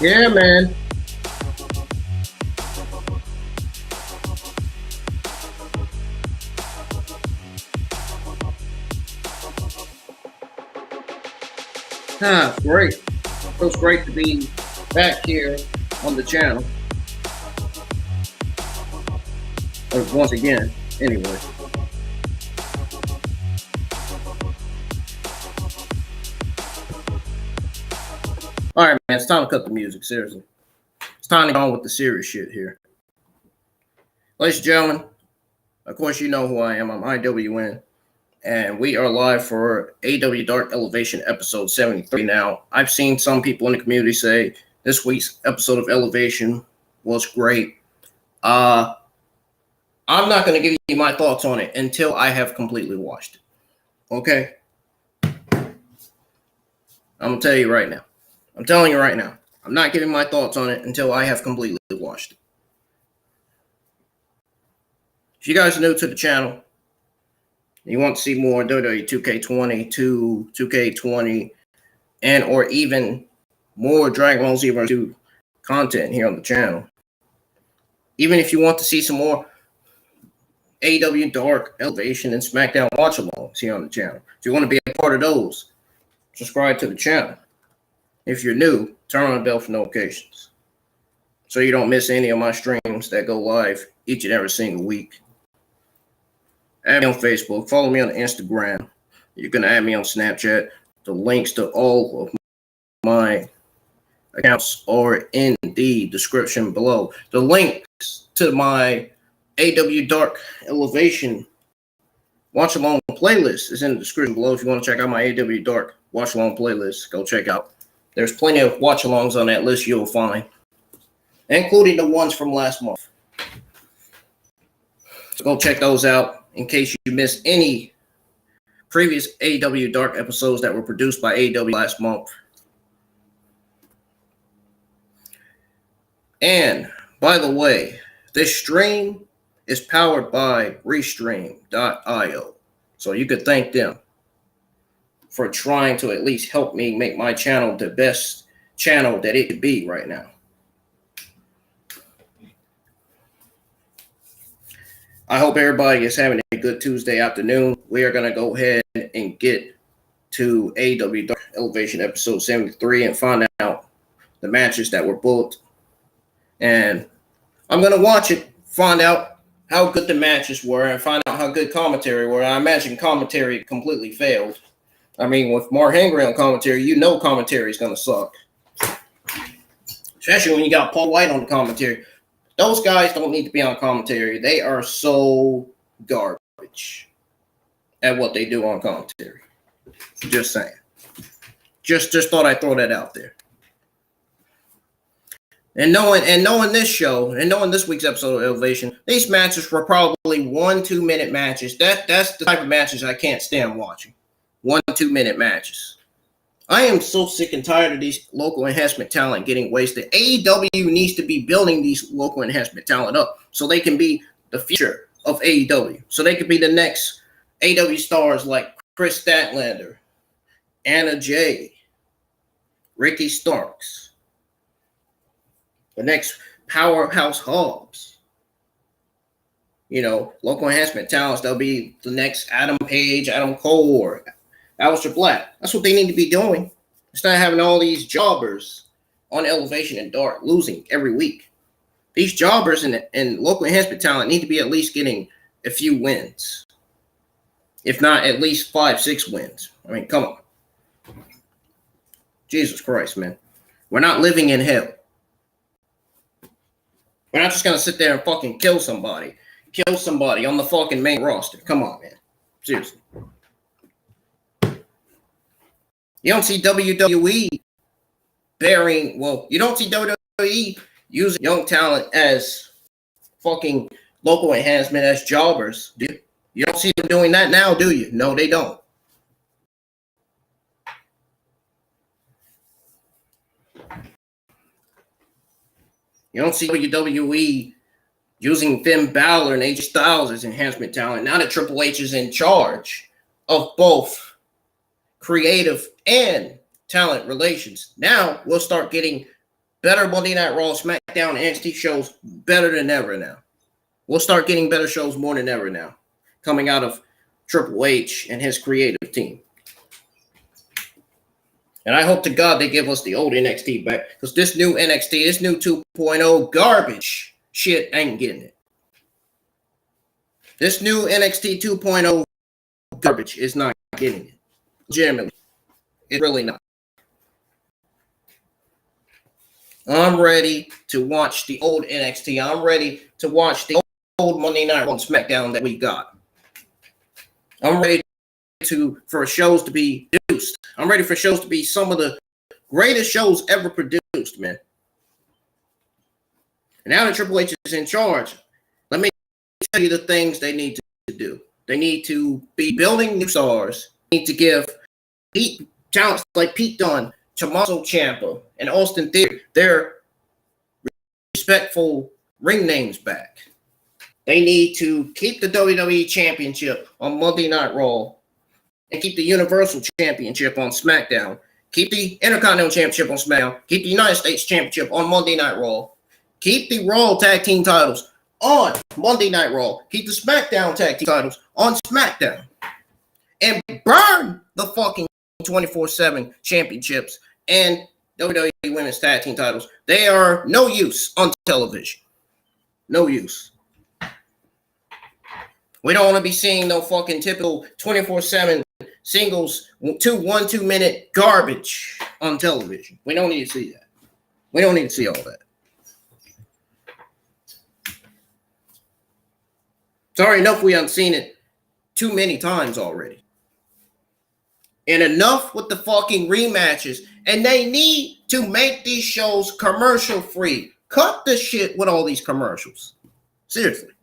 Yeah, man. Great. Feels great to be back here on the channel. Once again, anyway. All right, man. It's time to cut the music. Seriously. It's time to go on with the serious shit here. Ladies and gentlemen, of course, you know who I am. I'm IWN. And we are live for AEW Dark Elevation episode 73 now. I've seen some people in the community say this week's episode of Elevation was great. I'm not going to give you my thoughts on it until I have completely watched it. Okay? I'm going to tell you right now. I'm telling you right now. I'm not giving my thoughts on it until I have completely watched it. If you guys are new to the channel, you want to see more WWE 2K20, 2K20, and or even more Dragon Ball Z Versus 2 content here on the channel. Even if you want to see some more AEW Dark Elevation and SmackDown watch-alongs here on the channel. If you want to be a part of those, subscribe to the channel. If you're new, turn on the bell for notifications so you don't miss any of my streams that go live each and every single week. Add me on Facebook. Follow me on Instagram. You can add me on Snapchat. The links to all of my accounts are in the description below. The links to my AEW Dark Elevation watch along playlist is in the description below. If you want to check out my AEW Dark watch along playlist, go check out. There's plenty of watch alongs on that list you'll find, including the ones from last month. So go check those out in case you missed any previous AEW Dark episodes that were produced by AEW last month. And by the way, this stream is powered by Restream.io. So you could thank them for trying to at least help me make my channel the best channel that it could be right now. I hope everybody is having a good Tuesday afternoon. We are going to go ahead and get to AEW Dark Elevation episode 73 and find out the matches that were booked. And I'm going to watch it, find out how good the matches were, and find out how good commentary were. I imagine commentary completely failed. I mean, with Mark Henry on commentary, you know commentary is going to suck. Especially when you got Paul White on the commentary. Those guys don't need to be on commentary. They are so garbage at what they do on commentary. Just saying. Just thought I'd throw that out there. And knowing this show, and knowing this week's episode of Elevation, these matches were probably 1-2 minute matches. That's the type of matches I can't stand watching. 1-2 minute matches. I am so sick and tired of these local enhancement talent getting wasted. AEW needs to be building these local enhancement talent up so they can be the future of AEW. So they could be the next AEW stars like Kris Statlander, Anna Jay, Ricky Starks, the next Powerhouse Hobbs. You know, local enhancement talents, they'll be the next Adam Page, Adam Cole, or Aleister Black. That's what they need to be doing. Instead of having all these jobbers on Elevation and Dark losing every week. These jobbers and local enhancement talent need to be at least getting a few wins. If not at least 5-6 wins. I mean, come on. Jesus Christ, man. We're not living in hell. We're not just going to sit there and fucking kill somebody. Kill somebody on the fucking main roster. Come on, man. Seriously. You don't see WWE you don't see WWE using young talent as fucking local enhancement as jobbers, do you? You don't see them doing that now, do you? No, they don't. You don't see WWE using Finn Balor and AJ Styles as enhancement talent. Now that Triple H is in charge of both creative and talent relations. Now we'll start getting better Monday Night Raw, SmackDown, and NXT shows better than ever now. We'll start getting better shows more than ever now, coming out of Triple H and his creative team. And I hope to God they give us the old NXT back, because this new NXT, this new 2.0 garbage shit ain't getting it. This new NXT 2.0 garbage is not getting it. Legitimately. It's really not. I'm ready to watch the old NXT. I'm ready to watch the old Monday Night Raw on SmackDown that we got. I'm ready for shows to be produced. I'm ready for shows to be some of the greatest shows ever produced, man. And now that Triple H is in charge, let me tell you the things they need to do. They need to be building new stars. They need to give talents like Pete Dunne, Tommaso Ciampa, and Austin Theory their respectful ring names back. They need to keep the WWE Championship on Monday Night Raw and keep the Universal Championship on SmackDown. Keep the Intercontinental Championship on SmackDown. Keep the United States Championship on Monday Night Raw. Keep the Raw Tag Team titles on Monday Night Raw. Keep the SmackDown Tag Team titles on SmackDown. And burn the fucking 24/7 championships and WWE Women's Tag Team titles. They are no use on television. No use. We don't want to be seeing no fucking typical 24/7 singles, 2 minute garbage on television. We don't need to see that. We don't need to see all that. It's already enough we haven't seen it too many times already. And enough with the fucking rematches. And they need to make these shows commercial free. Cut the shit with all these commercials. Seriously.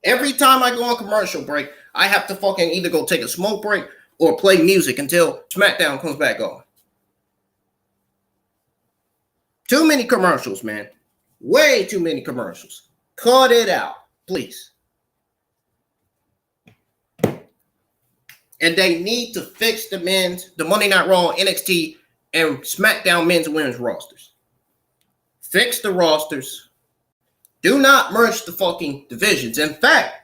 Every time I go on commercial break, I have to fucking either go take a smoke break or play music until SmackDown comes back on. Too many commercials, man. Way too many commercials. Cut it out, please. And they need to fix the Monday Night Raw, NXT, and SmackDown men's and women's rosters. Fix the rosters. Do not merge the fucking divisions. In fact,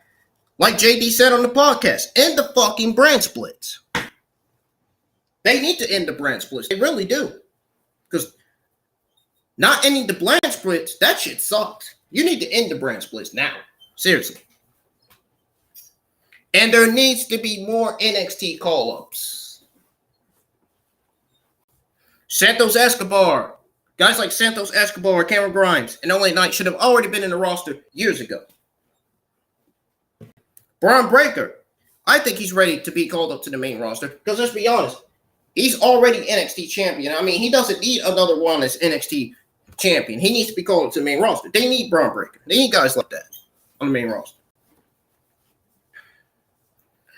like JD said on the podcast, end the fucking brand splits. They need to end the brand splits. They really do. Because not ending the brand splits, that shit sucks. You need to end the brand splits now. Seriously. And there needs to be more NXT call-ups. Santos Escobar. Guys like Santos Escobar, Cameron Grimes, and LA Knight should have already been in the roster years ago. Braun Breaker. I think he's ready to be called up to the main roster. Because let's be honest, he's already NXT champion. I mean, he doesn't need another one as NXT champion. He needs to be called up to the main roster. They need Braun Breaker. They need guys like that on the main roster.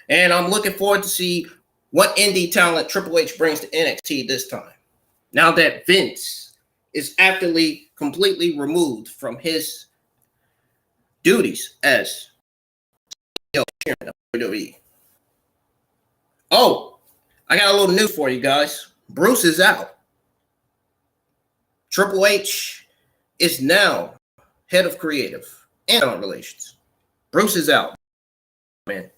And I'm looking forward to see what indie talent Triple H brings to NXT this time. Now that Vince is actively, completely removed from his duties as CEO of WWE. Oh, I got a little news for you guys. Bruce is out. Triple H is now head of creative and talent relations. Bruce is out, man.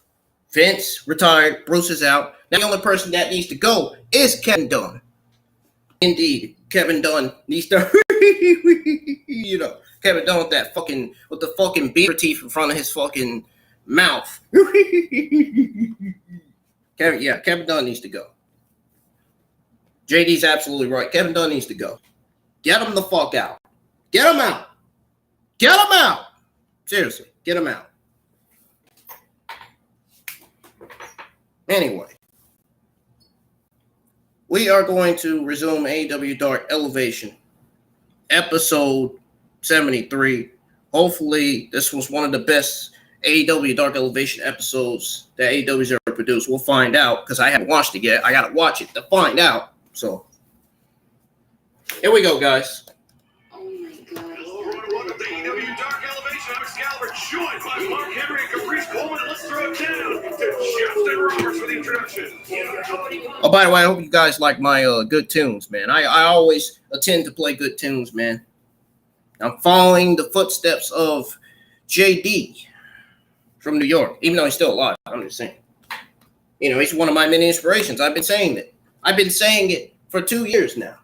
Vince retired. Bruce is out. Now the only person that needs to go is Kevin Dunn. Indeed, Kevin Dunn needs to, Kevin Dunn with the fucking beaver teeth in front of his fucking mouth. Kevin Dunn needs to go. JD's absolutely right. Kevin Dunn needs to go. Get him the fuck out. Get him out. Get him out. Seriously, get him out. Anyway. We are going to resume AEW Dark Elevation, episode 73. Hopefully, this was one of the best AEW Dark Elevation episodes that AEW's ever produced. We'll find out, because I haven't watched it yet. I got to watch it to find out. So, here we go, guys. Oh, my God. Hello, everyone. Welcome to AEW Dark Elevation. I'm Excalibur, joined by Mark Henry and Kris Coleman. Let's throw it down to Justin Roberts for the introduction. Oh, by the way, I hope you guys like my good tunes, man. I always attend to play good tunes, man. I'm following the footsteps of JD from New York, even though he's still alive. I'm just saying. You know, he's one of my many inspirations. I've been saying it. I've been saying it for 2 years now.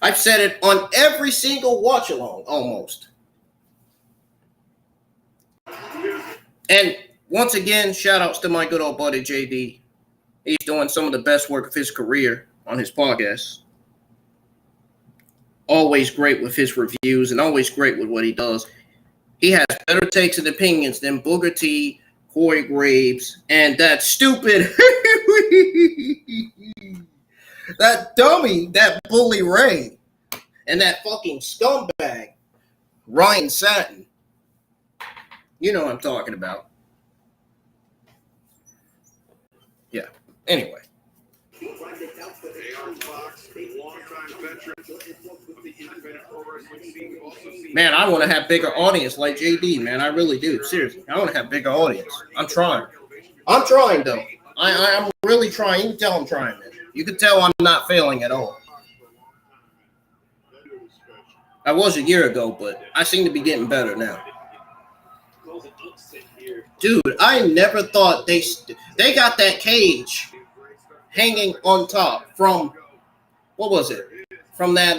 I've said it on every single watch along, almost. And once again, shout outs to my good old buddy JD. He's doing some of the best work of his career on his podcast. Always great with his reviews and always great with what he does. He has better takes and opinions than Booker T, Corey Graves, and that stupid, that dummy, that bully Ray, and that fucking scumbag, Ryan Satin. You know what I'm talking about. Yeah. Anyway. Man, I want to have bigger audience like JD, man. I really do. Seriously. I want to have bigger audience. I'm trying. I'm trying, though. I'm really trying. You can tell I'm trying, man. You can tell I'm not failing at all. I was a year ago, but I seem to be getting better now. Dude, I never thought they got that cage hanging on top from, what was it? From that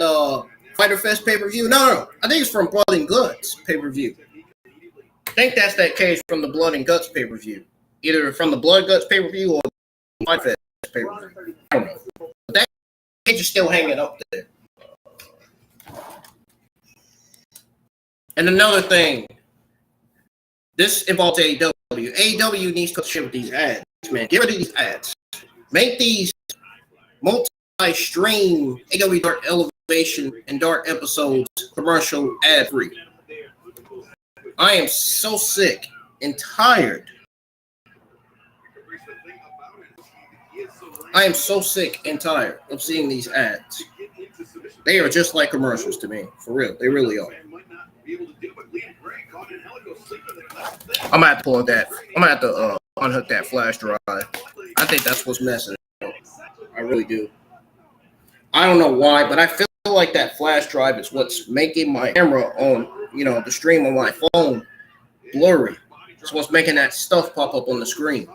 Fighter Fest pay-per-view? No. I think it's from Blood and Guts pay-per-view. I think that's that cage from the Blood and Guts pay-per-view. Either from the Blood Guts pay-per-view or the Fighter Fest pay-per-view. I don't know. But that cage is still hanging up there. And another thing, this involves AEW. AEW needs to ship these ads, man. Get rid of these ads. Make these multi-stream AEW Dark Elevation and Dark episodes commercial ad-free. I am so sick and tired. I am so sick and tired of seeing these ads. They are just like commercials to me. For real. They really are. I'm gonna have to pull that. I'm gonna have to unhook that flash drive. I think that's what's messing it up. I really do. I don't know why, but I feel like that flash drive is what's making my camera on, the stream on my phone blurry. It's what's making that stuff pop up on the screen.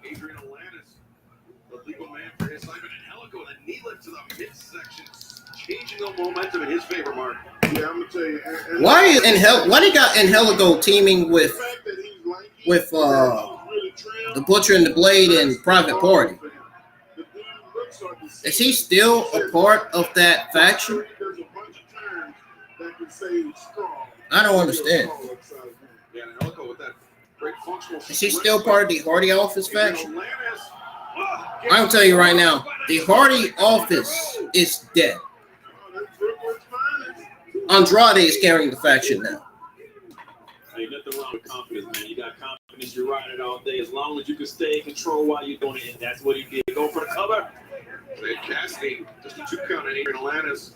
Adrian Alanis, the legal man for his assignment, Angelico, and Nyla to the midsection, changing the momentum in his favor, Mark. Yeah, I'm gonna tell you. Why they got Angelico teaming with the Butcher and the Blade and Private Party? Is he still a part of that faction? I don't understand. Is he still part of the Hardy Office faction? I'll tell you right now, the Hardy Office is dead. Andrade is carrying the faction now. Ain't nothing wrong with confidence, man. You got confidence, you're riding it all day. As long as you can stay in control while you're doing it, and that's what he did. Go for the cover. Ed Cassidy, just a 2 count on Adrian Alanis.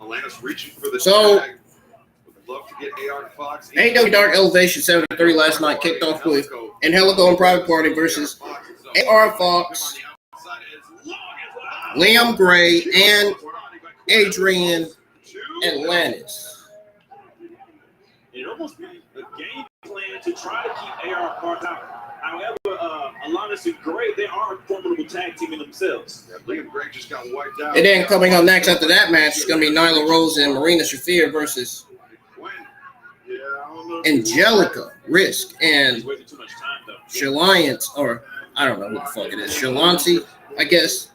Alanis reaching for the tag. Would love to get AR Fox. AEW Dark Elevation 73 last night kicked off with Angelico and Private Party versus AR Fox, Liam Gray, and Adraian and Alanis. It almost be a game plan to try to keep AR Fox out. However, Alanis and Gray, they are a formidable tag team in themselves. Yeah, Liam Gray just got wiped out. And then coming up next after that match is going to be Nyla Rose and Marina Shafir versus Angelica, Risk, and Shalonce, or I don't know who the fuck it is. Shalonce, I guess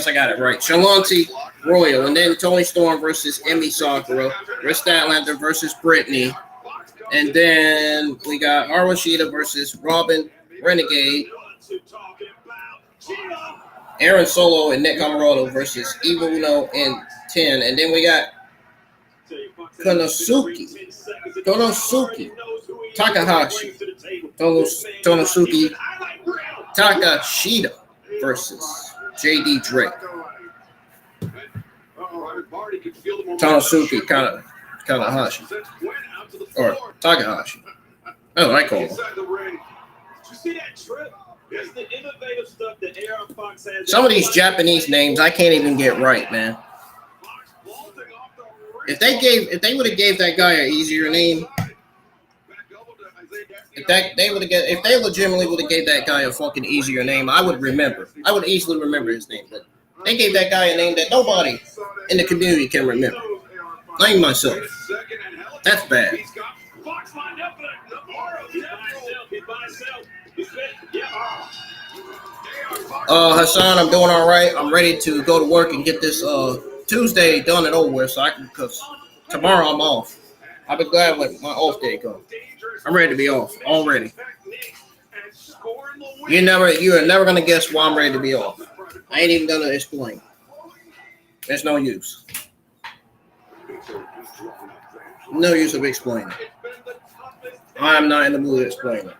I got it right. Shalonce Royal, and then Toni Storm versus Emmy Sakura, Statlander versus Brittany, and then we got Shida versus Robyn Renegade, Aaron Solo and Nick Comoroto versus Evil Uno and 10, and then we got Konosuke Takahashi, Konosuke Takeshita versus JD Drake. Konosuke Kanahashi or Takahashi. Oh, I call him. see that trip? It's the innovative stuff that AR Fox has. Some of these Japanese names I can't even get right, man. If they would have gave that guy an easier name, if they legitimately would have gave that guy a fucking easier name, I would remember. I would easily remember his name. But they gave that guy a name that nobody in the community can remember. Not even myself. That's bad. Hassan, I'm doing all right. I'm ready to go to work and get this Tuesday done and over with, because tomorrow I'm off. I'll be glad when my off day comes. I'm ready to be off already. You are never gonna guess why I'm ready to be off. I ain't even gonna explain. There's no use. No use of explaining. I'm not in the mood to explain it.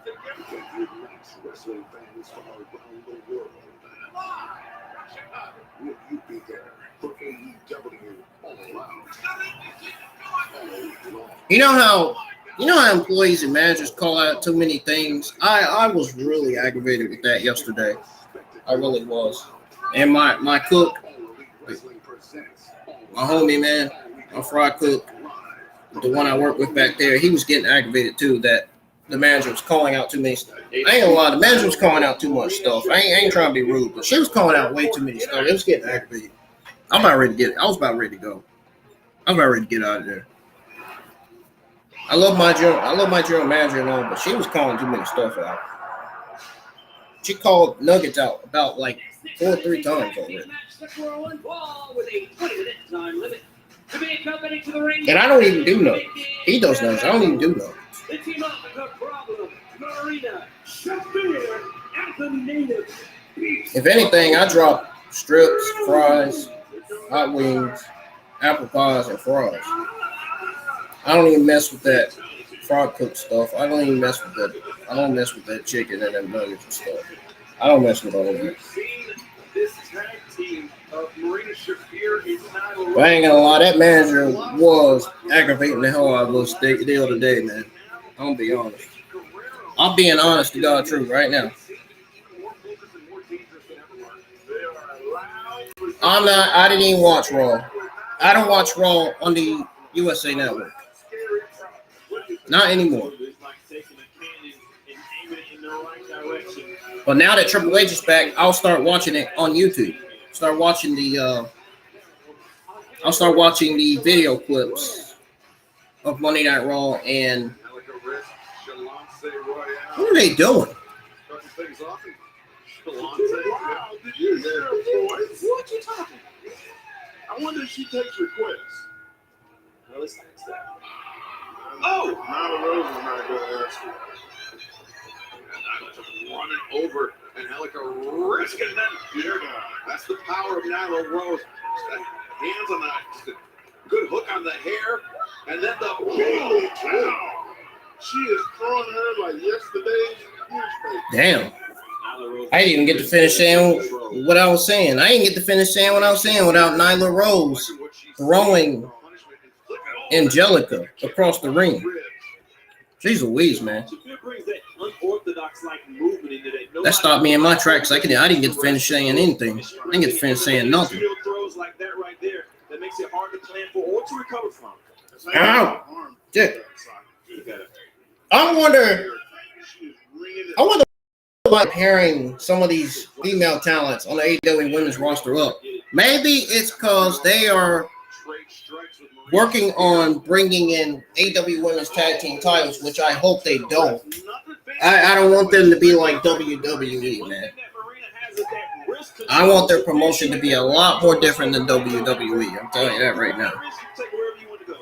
You know how employees and managers call out too many things? I was really aggravated with that yesterday. I really was. And my cook, my homie, man, my fry cook, the one I work with back there, he was getting aggravated too that the manager was calling out too many stuff. I ain't gonna lie, the manager was calling out too much stuff. I ain't trying to be rude, but she was calling out way too many stuff. It was getting aggravated. I was about ready to go. I was about ready to get out of there. I love my general manager and all, but she was calling too many stuff out. She called Nuggets out about like 2 or 3 times already. And I don't even do nothing. He does nothing. I don't even do nothing. Marina, Shafir, and the native. If anything, I drop strips, fries, hot wings, apple pies, and fries. I don't even mess with that fried cooked stuff. I don't even mess with that. I don't mess with that chicken and them nuggets and stuff. I don't mess with all of that. This tag team of Marina, Shafir, and Nyla. But I ain't gonna lie, that manager was aggravating the hell out of us the other day, man. I'm gonna be honest. I'm being honest to God truth right now. I didn't even watch Raw. I don't watch Raw on the USA Network. Not anymore. But now that Triple H is back, I'll start watching it on YouTube. I'll start watching the video clips of Monday Night Raw and what are they doing? Wow, did you hear her voice? What you talking? I wonder if she takes requests. No, it's not that. Oh! Nyla Rose is not going to answer. And Nyla just running over Angelica, risking that. That's the power of Nyla Rose. Hands on that. Good hook on the hair. And then the big cow. She is throwing her like yesterday's newspaper. Damn. I didn't even get to finish saying what I was saying. I didn't get to finish saying what I was saying without Nyla Rose throwing Angelica across the ring. Jeez Louise, man. That stopped me in my tracks. I didn't get to finish saying anything. I didn't get to finish saying nothing. Ow! Shit. I wonder about pairing some of these female talents on the AEW women's roster up. Maybe it's because they are working on bringing in AEW women's tag team titles, which I hope they don't. I don't want them to be like WWE, man. I want their promotion to be a lot more different than WWE. I'm telling you that right now.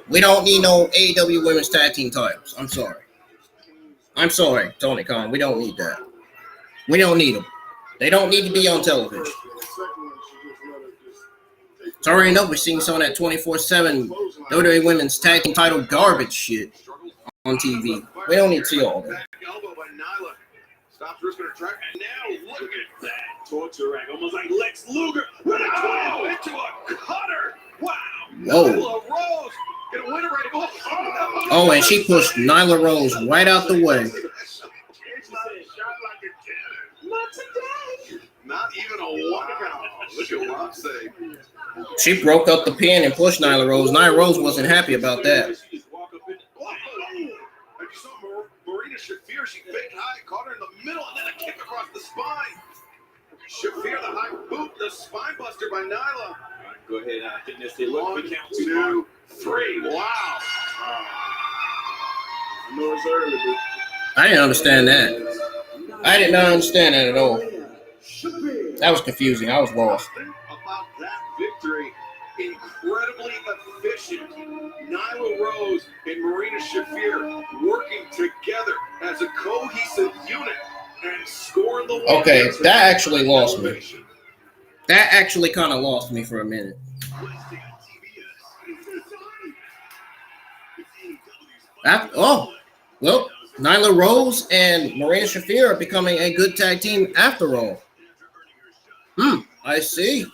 We don't need no AEW women's tag team titles. I'm sorry, Tony Khan. We don't need that. We don't need them. They don't need to be on television. It's already enough we're seeing some of that 24/7 WWE women's tag team title garbage shit on TV. We don't need to see all that. Stops risking her track, and now look at that torture rack, almost like Lex Luger. Oh, into a cutter! Wow! Whoa. Nyla Rose gonna win it right. Oh, and she pushed Nyla Rose right out the way. Shot like a She broke up the pin and pushed Nyla Rose. Nyla Rose wasn't happy about that. And you saw Marina Shafir. She faked high, caught her in the middle, and then a kick across the spine. Shafir, the high boot, the spine buster by Nyla. Go ahead. I think that's the 1, 2, 3. Wow. No reserve. I didn't understand that. I did not understand that at all. That was confusing. I was lost. About that victory, incredibly efficient. Nyla Rose and Marina Shafir working together as a cohesive unit and scoring the win. Okay, that actually lost me. That actually kind of lost me for a minute. Well, Nyla Rose and Marina Shafir are becoming a good tag team after all. I see.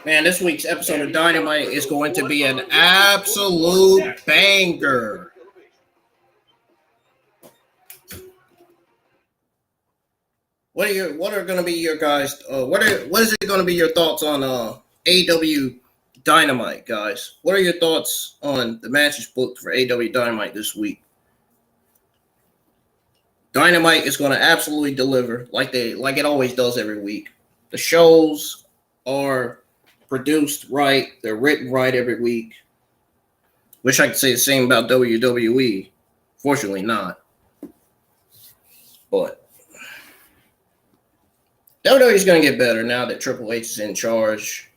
Man, this week's episode of Dynamite is going to be an absolute banger. What are going to be your guys? What is it going to be your thoughts on AEW Dynamite, guys? What are your thoughts on the matches booked for AEW Dynamite this week? Dynamite is going to absolutely deliver like it always does every week. The shows are produced right, they're written right every week. Wish I could say the same about WWE. Fortunately not. But WWE is going to get better now that Triple H is in charge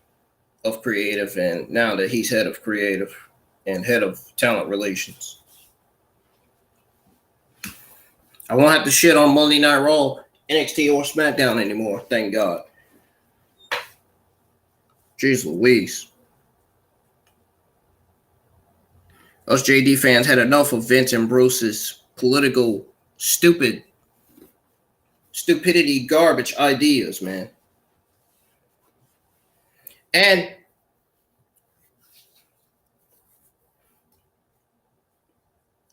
of creative and now that he's head of creative and head of talent relations. I won't have to shit on Monday Night Raw, NXT, or SmackDown anymore. Thank God. Jeez Louise. Us JD fans had enough of Vince and Bruce's political stupidity garbage ideas, man. And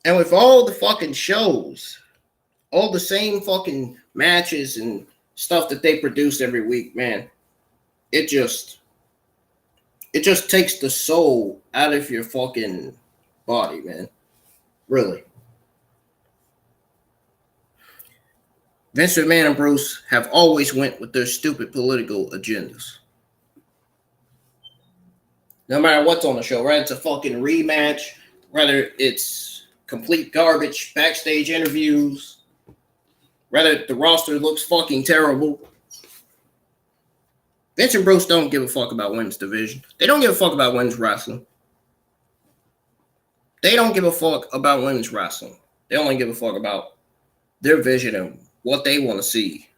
with all the fucking shows, all the same fucking matches and stuff that they produce every week, man, it just takes the soul out of your fucking body, man. Really. Vince McMahon and Bruce have always went with their stupid political agendas. No matter what's on the show, whether it's a fucking rematch, whether it's complete garbage, backstage interviews, whether the roster looks fucking terrible. Vince and Bruce don't give a fuck about women's division. They don't give a fuck about women's wrestling. They don't give a fuck about women's wrestling. They only give a fuck about their vision and what they want to see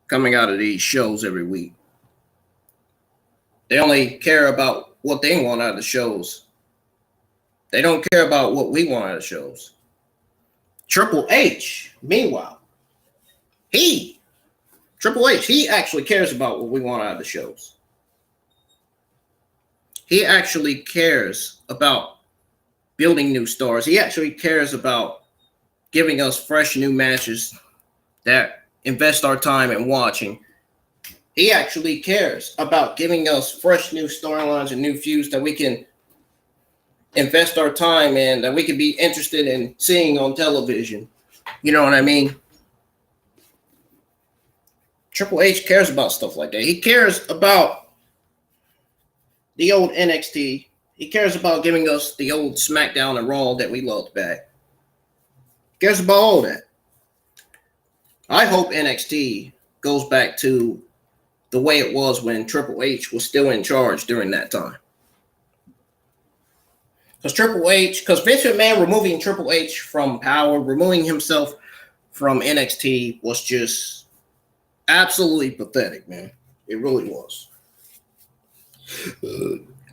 coming out of these shows every week. They only care about what they want out of the shows. They don't care about what we want out of the shows. Triple H, meanwhile, Triple H, he actually cares about what we want out of the shows. He actually cares about building new stars. He actually cares about giving us fresh new matches that invest our time in watching. He actually cares about giving us fresh new storylines and new feuds that we can invest our time in, that we can be interested in seeing on television. You know what I mean? Triple H cares about stuff like that. He cares about the old NXT. He cares about giving us the old SmackDown and Raw that we loved back. He cares about all that. I hope NXT goes back to the way it was when Triple H was still in charge during that time. Because Vince McMahon removing Triple H from power, removing himself from NXT was just absolutely pathetic, man. It really was.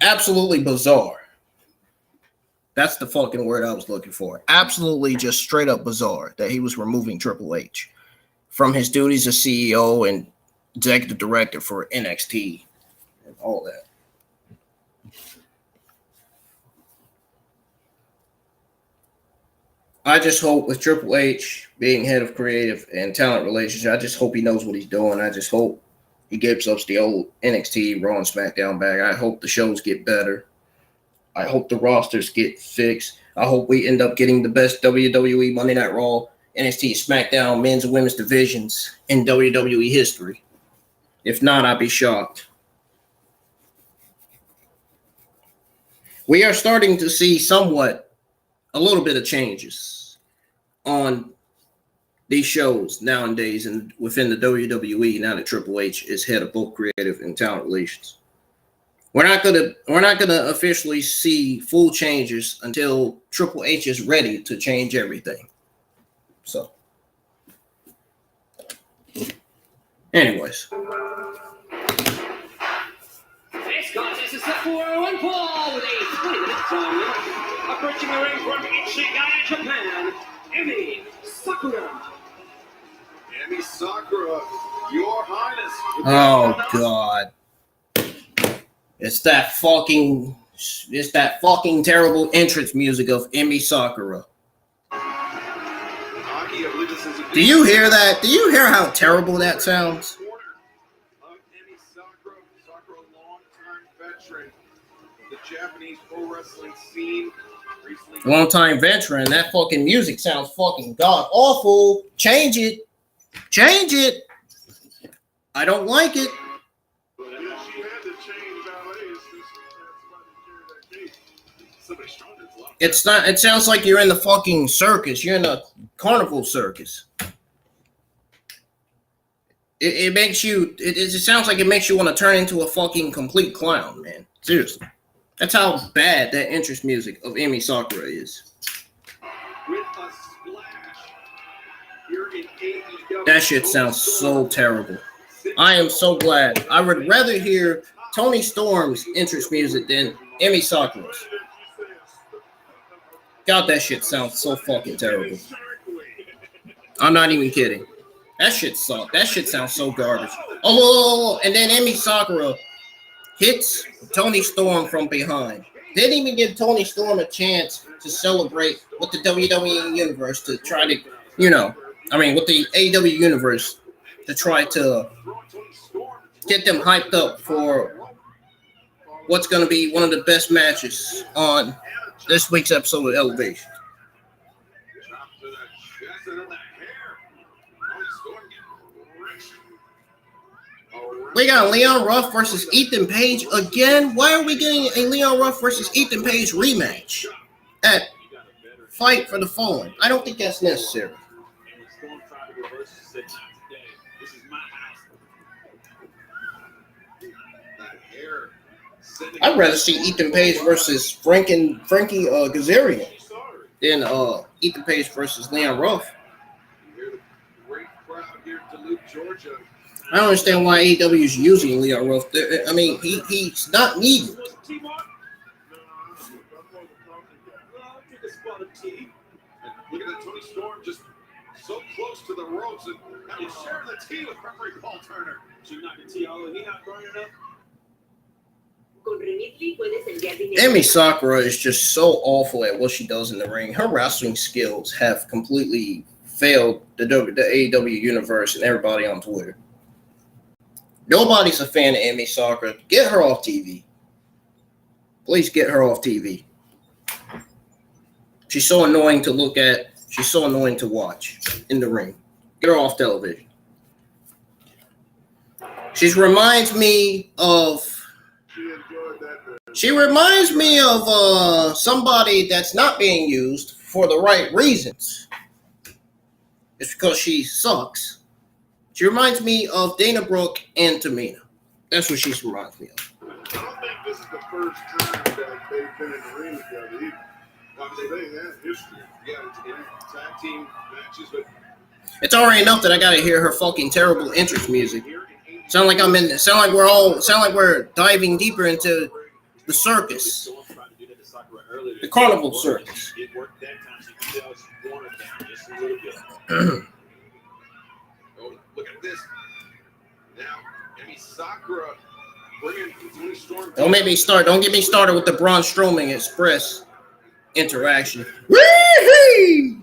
Absolutely bizarre. That's the fucking word I was looking for. Absolutely just straight up bizarre that he was removing Triple H from his duties as CEO and executive director for NXT and all that. I just hope with Triple H being head of creative and talent relations, I just hope he knows what he's doing. I just hope he gives us the old NXT, Raw, and SmackDown back. I hope the shows get better. I hope the rosters get fixed. I hope we end up getting the best WWE Monday Night Raw, NXT, SmackDown, men's and women's divisions in WWE history. If not, I'd be shocked. We are starting to see a little bit of changes on these shows nowadays and within the WWE now that Triple H is head of both creative and talent relations. We're not gonna officially see full changes until Triple H is ready to change everything. So, anyways. This contest is set for one fall with a 20-minute time limit. Approaching the ring from Ishigaya, Japan, Emi Sakura. Emi Sakura, Your Highness. Oh God. It's that fucking terrible entrance music of Emi Sakura. Do you hear that? Do you hear how terrible that sounds? Emi Sakura, longtime veteran of the Japanese pro wrestling scene. Long-time veteran. That fucking music sounds fucking god awful. Change it. Change it. I don't like it. It's not. It sounds like you're in the fucking circus. You're in a carnival circus. It makes you. It sounds like it makes you want to turn into a fucking complete clown, man. Seriously. That's how bad that entrance music of Emi Sakura is. With a splash here in AEW. That shit sounds so terrible. I am so glad. I would rather hear Toni Storm's entrance music than Emi Sakura's. God, that shit sounds so fucking terrible. I'm not even kidding. That shit sucks. That shit sounds so garbage. Oh, and then Emi Sakura hits Toni Storm from behind. Didn't even give Toni Storm a chance to celebrate with the WWE Universe to try to, with the AEW Universe to try to get them hyped up for what's going to be one of the best matches on this week's episode of Elevation. We got Leon Ruff versus Ethan Page again. Why are we getting a Leon Ruff versus Ethan Page rematch at Fight for the Fallen? I don't think that's necessary. I'd rather see Ethan Page versus Frankie Kazarian than Ethan Page versus Leon Ruff. I don't understand why AEW is using Leon Ruff. I mean, he's not needed. Look at that Toni Storm just so close to the ropes and he's sharing the tea with referee Paul Turner. She knocked the tea all over. He not burning up. Emi Sakura is just so awful at what she does in the ring. Her wrestling skills have completely failed the AEW Universe and everybody on Twitter. Nobody's a fan of Emi Sakura. Get her off TV. Please get her off TV. She's so annoying to look at. She's so annoying to watch in the ring. Get her off television. She reminds me of somebody that's not being used for the right reasons. It's because she sucks. She reminds me of Dana Brooke and Tamina. That's what she reminds me of. I don't think this is the first time that they've been in the ring together either. They have history. Yeah, tag team matches, but it's already enough that I gotta hear her fucking terrible entrance music. Sound like we're diving deeper into the circus. The carnival circus. It worked that time. She could tell she wanted down just a little bit. Oh, look at this. Now, Emi Sakura bringing Toni Storm. Don't get me started with the Braun Strowman Express interaction. Wee-hee!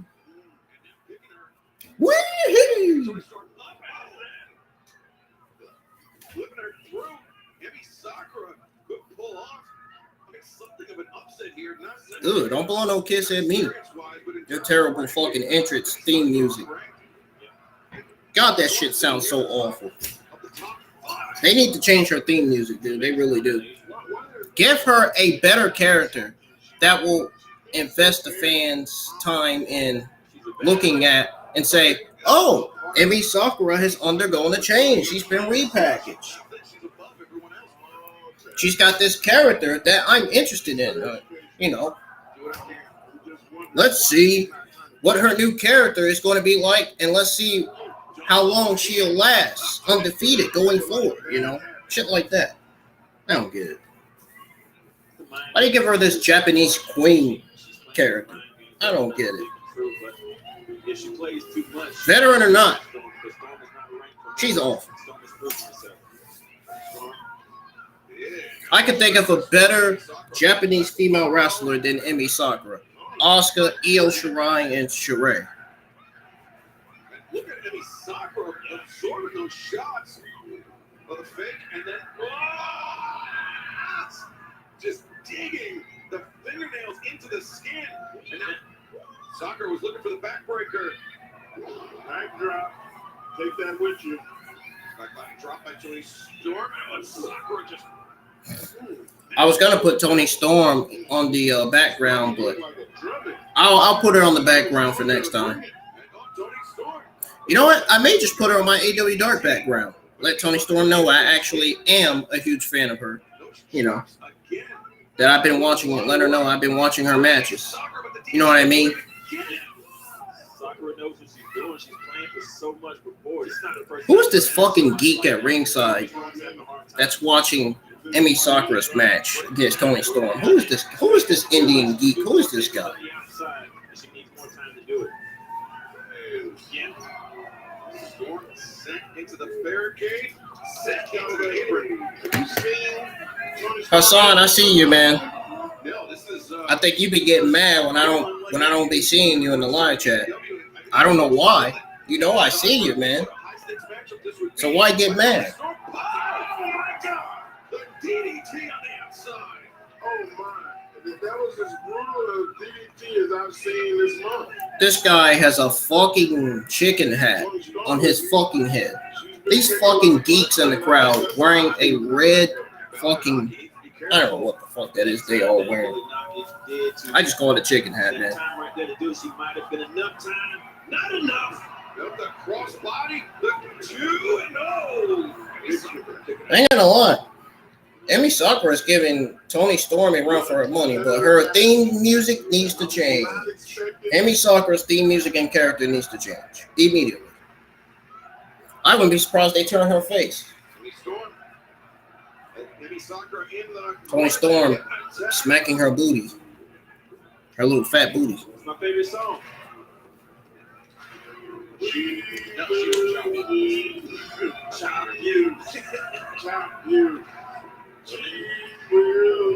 through. Emi Sakura could pull off something of an upset here. Ugh, don't blow no kiss at me. Your terrible fucking entrance theme music. God, that shit sounds so awful. They need to change her theme music, dude. They really do. Give her a better character that will invest the fans' time in looking at and say, oh, Emi Sakura has undergone a change. She's been repackaged. She's got this character that I'm interested in. Let's see what her new character is going to be like, and let's see how long she'll last undefeated going forward. Shit like that. I don't get it. Why do you give her this Japanese queen character? I don't get it. Veteran or not, she's awful. I could think of a better Japanese female wrestler than Emi Sakura. Asuka, Io Shirai, and Shirai. Look at Emi Sakura absorbing those shots of the fake, and then just digging the fingernails into the skin. And then Sakura was looking for the backbreaker. Backdrop. Take that with you. Backbreaker drop by Toni Storm. And Sakura just... I was gonna put Toni Storm on the background, but I'll put her on the background for next time. You know what? I may just put her on my AEW Dark background. Let Toni Storm know I actually am a huge fan of her. That I've been watching it. Let her know I've been watching her matches. You know what I mean? Sakura knows what she's doing. She's playing for so much before. It's not the first. Who is this fucking geek at ringside that's watching Emi Sakura's match against Toni Storm? Who is this? Who is this Indian geek? Who is this guy? She needs more time to do it. Storm sent into the barricade. Sent into the apron. Hassan, I see you, man. No, this is. I think you be getting mad when I don't be seeing you in the live chat. I don't know why. You know I see you, man. So why get mad? Oh my God! The DDT on the outside. Oh my! That was as brutal a DDT as I've seen this month. This guy has a fucking chicken hat on his fucking head. These fucking geeks in the crowd wearing a red fucking, I don't know what the fuck that is they all wearing. I just call it a chicken hat, man. Not enough. The crossbody, the 2-0. I ain't gonna lie. Emi Sakura is giving Toni Storm a run for her money, but her theme music needs to change. Emi Sakura's theme music and character needs to change immediately. I wouldn't be surprised they turn her face. Toni Storm smacking her booty, her little fat booty. It's my favorite song. Chop you. Chop you.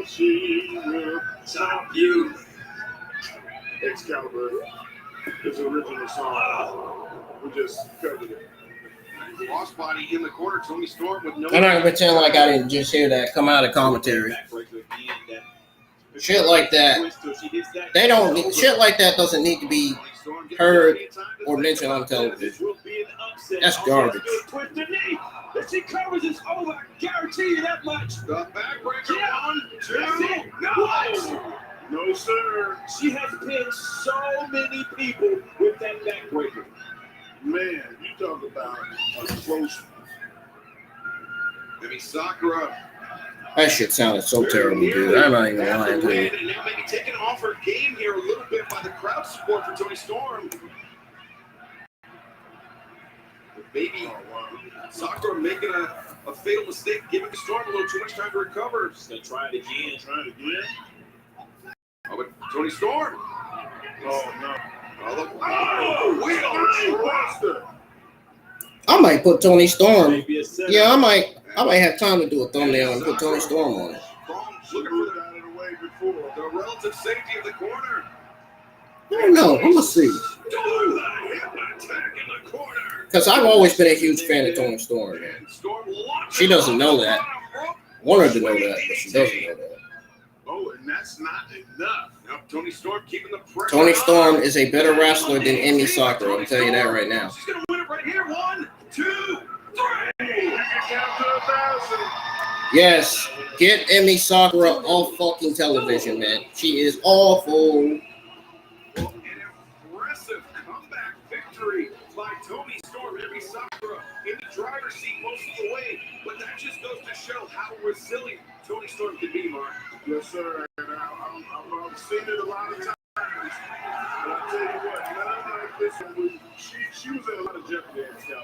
She will chop you. Excalibur. It's an original song. We just covered it. Crossbody in the corner. Toni Storm with no. I'm not gonna pretend like I didn't just hear that come out of commentary. Shit like that. They don't. Shit like that doesn't need to be heard or mentioned on television. That's garbage. She covers this over. I guarantee you that much. The backbreaker. Yeah. 1, 2. No, sir. She has pinned so many people with that backbreaker. Man, you talk about a close. Emi Sakura. That shit sounded so terrible, dude. I'm not even lying to you. And now maybe taking off her game here a little bit by the crowd support for Toni Storm. Maybe Sakura making a fatal mistake, giving Storm a little too much time to recover. She's gonna try it again. Oh, but Toni Storm. Oh no. Oh, we are I might put Toni Storm. Yeah, I might have time to do a thumbnail and put Toni Storm on it. Looking for the relative safety of the corner. don't know. I'm gonna see. Because I've always been a huge fan of Toni Storm, man. She doesn't know that. I want her to know that, but she doesn't know that. Oh, and that's not enough. Now, Toni Storm keeping the pressure. Toni Storm is a better wrestler than Emi Sakura. I'll tell you that right now. She's gonna win it right here. 1, 2, 3. You can count to 1,000. Yes, get Emi Sakura off fucking television, man. She is awful. An impressive comeback victory by Toni Storm. Emi Sakura in the driver's seat most of the way, but that just goes to show how resilient Toni Storm can be, Mark. Yes, sir. And I've seen it a lot of times. But I tell you what, none like this one. She was in a lot of jeopardy at Scala.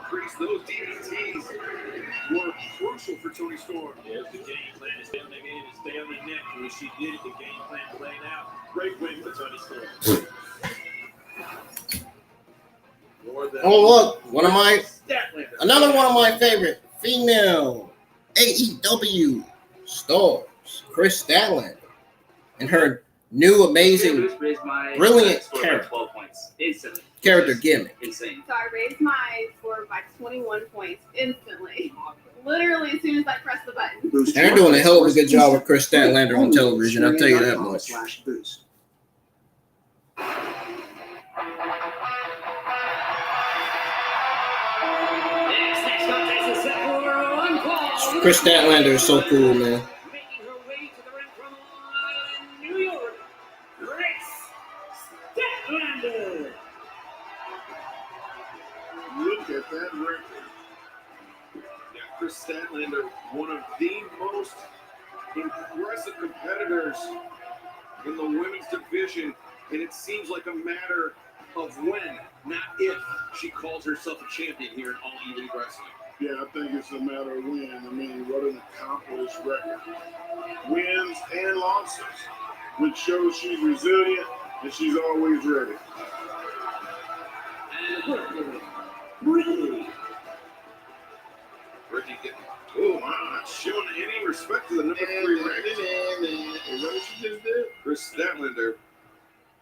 Kris, those DDTs were crucial for Toni Storm. Yeah, the game plan is stay on their head and stay on their neck. When she did it, the game plan played out. Great win for Toni Storm. Oh, look, another one of my favorite female AEW stars, Kris Statlander, and her new amazing, brilliant character gimmick. Insane. So I raised my score by 21 points instantly. Literally as soon as I pressed the button. And they're doing a hell of a good job with Kris Statlander on television, I'll tell you that much. Kris Statlander is so cool, man. Making her way to the ring from Long Island, New York, Kris Statlander. Look at that record. Yeah, Kris Statlander, one of the most impressive competitors in the women's division, and it seems like a matter of when, not if, she calls herself a champion here in All Elite Wrestling. Yeah, I think it's a matter of when. I mean, what an accomplished record. Wins and losses, which shows she's resilient and she's always ready. And Brittany. Brittany getting, oh, wow, not showing any respect to the number 3 record. Is that what she just did? Kris Statlander.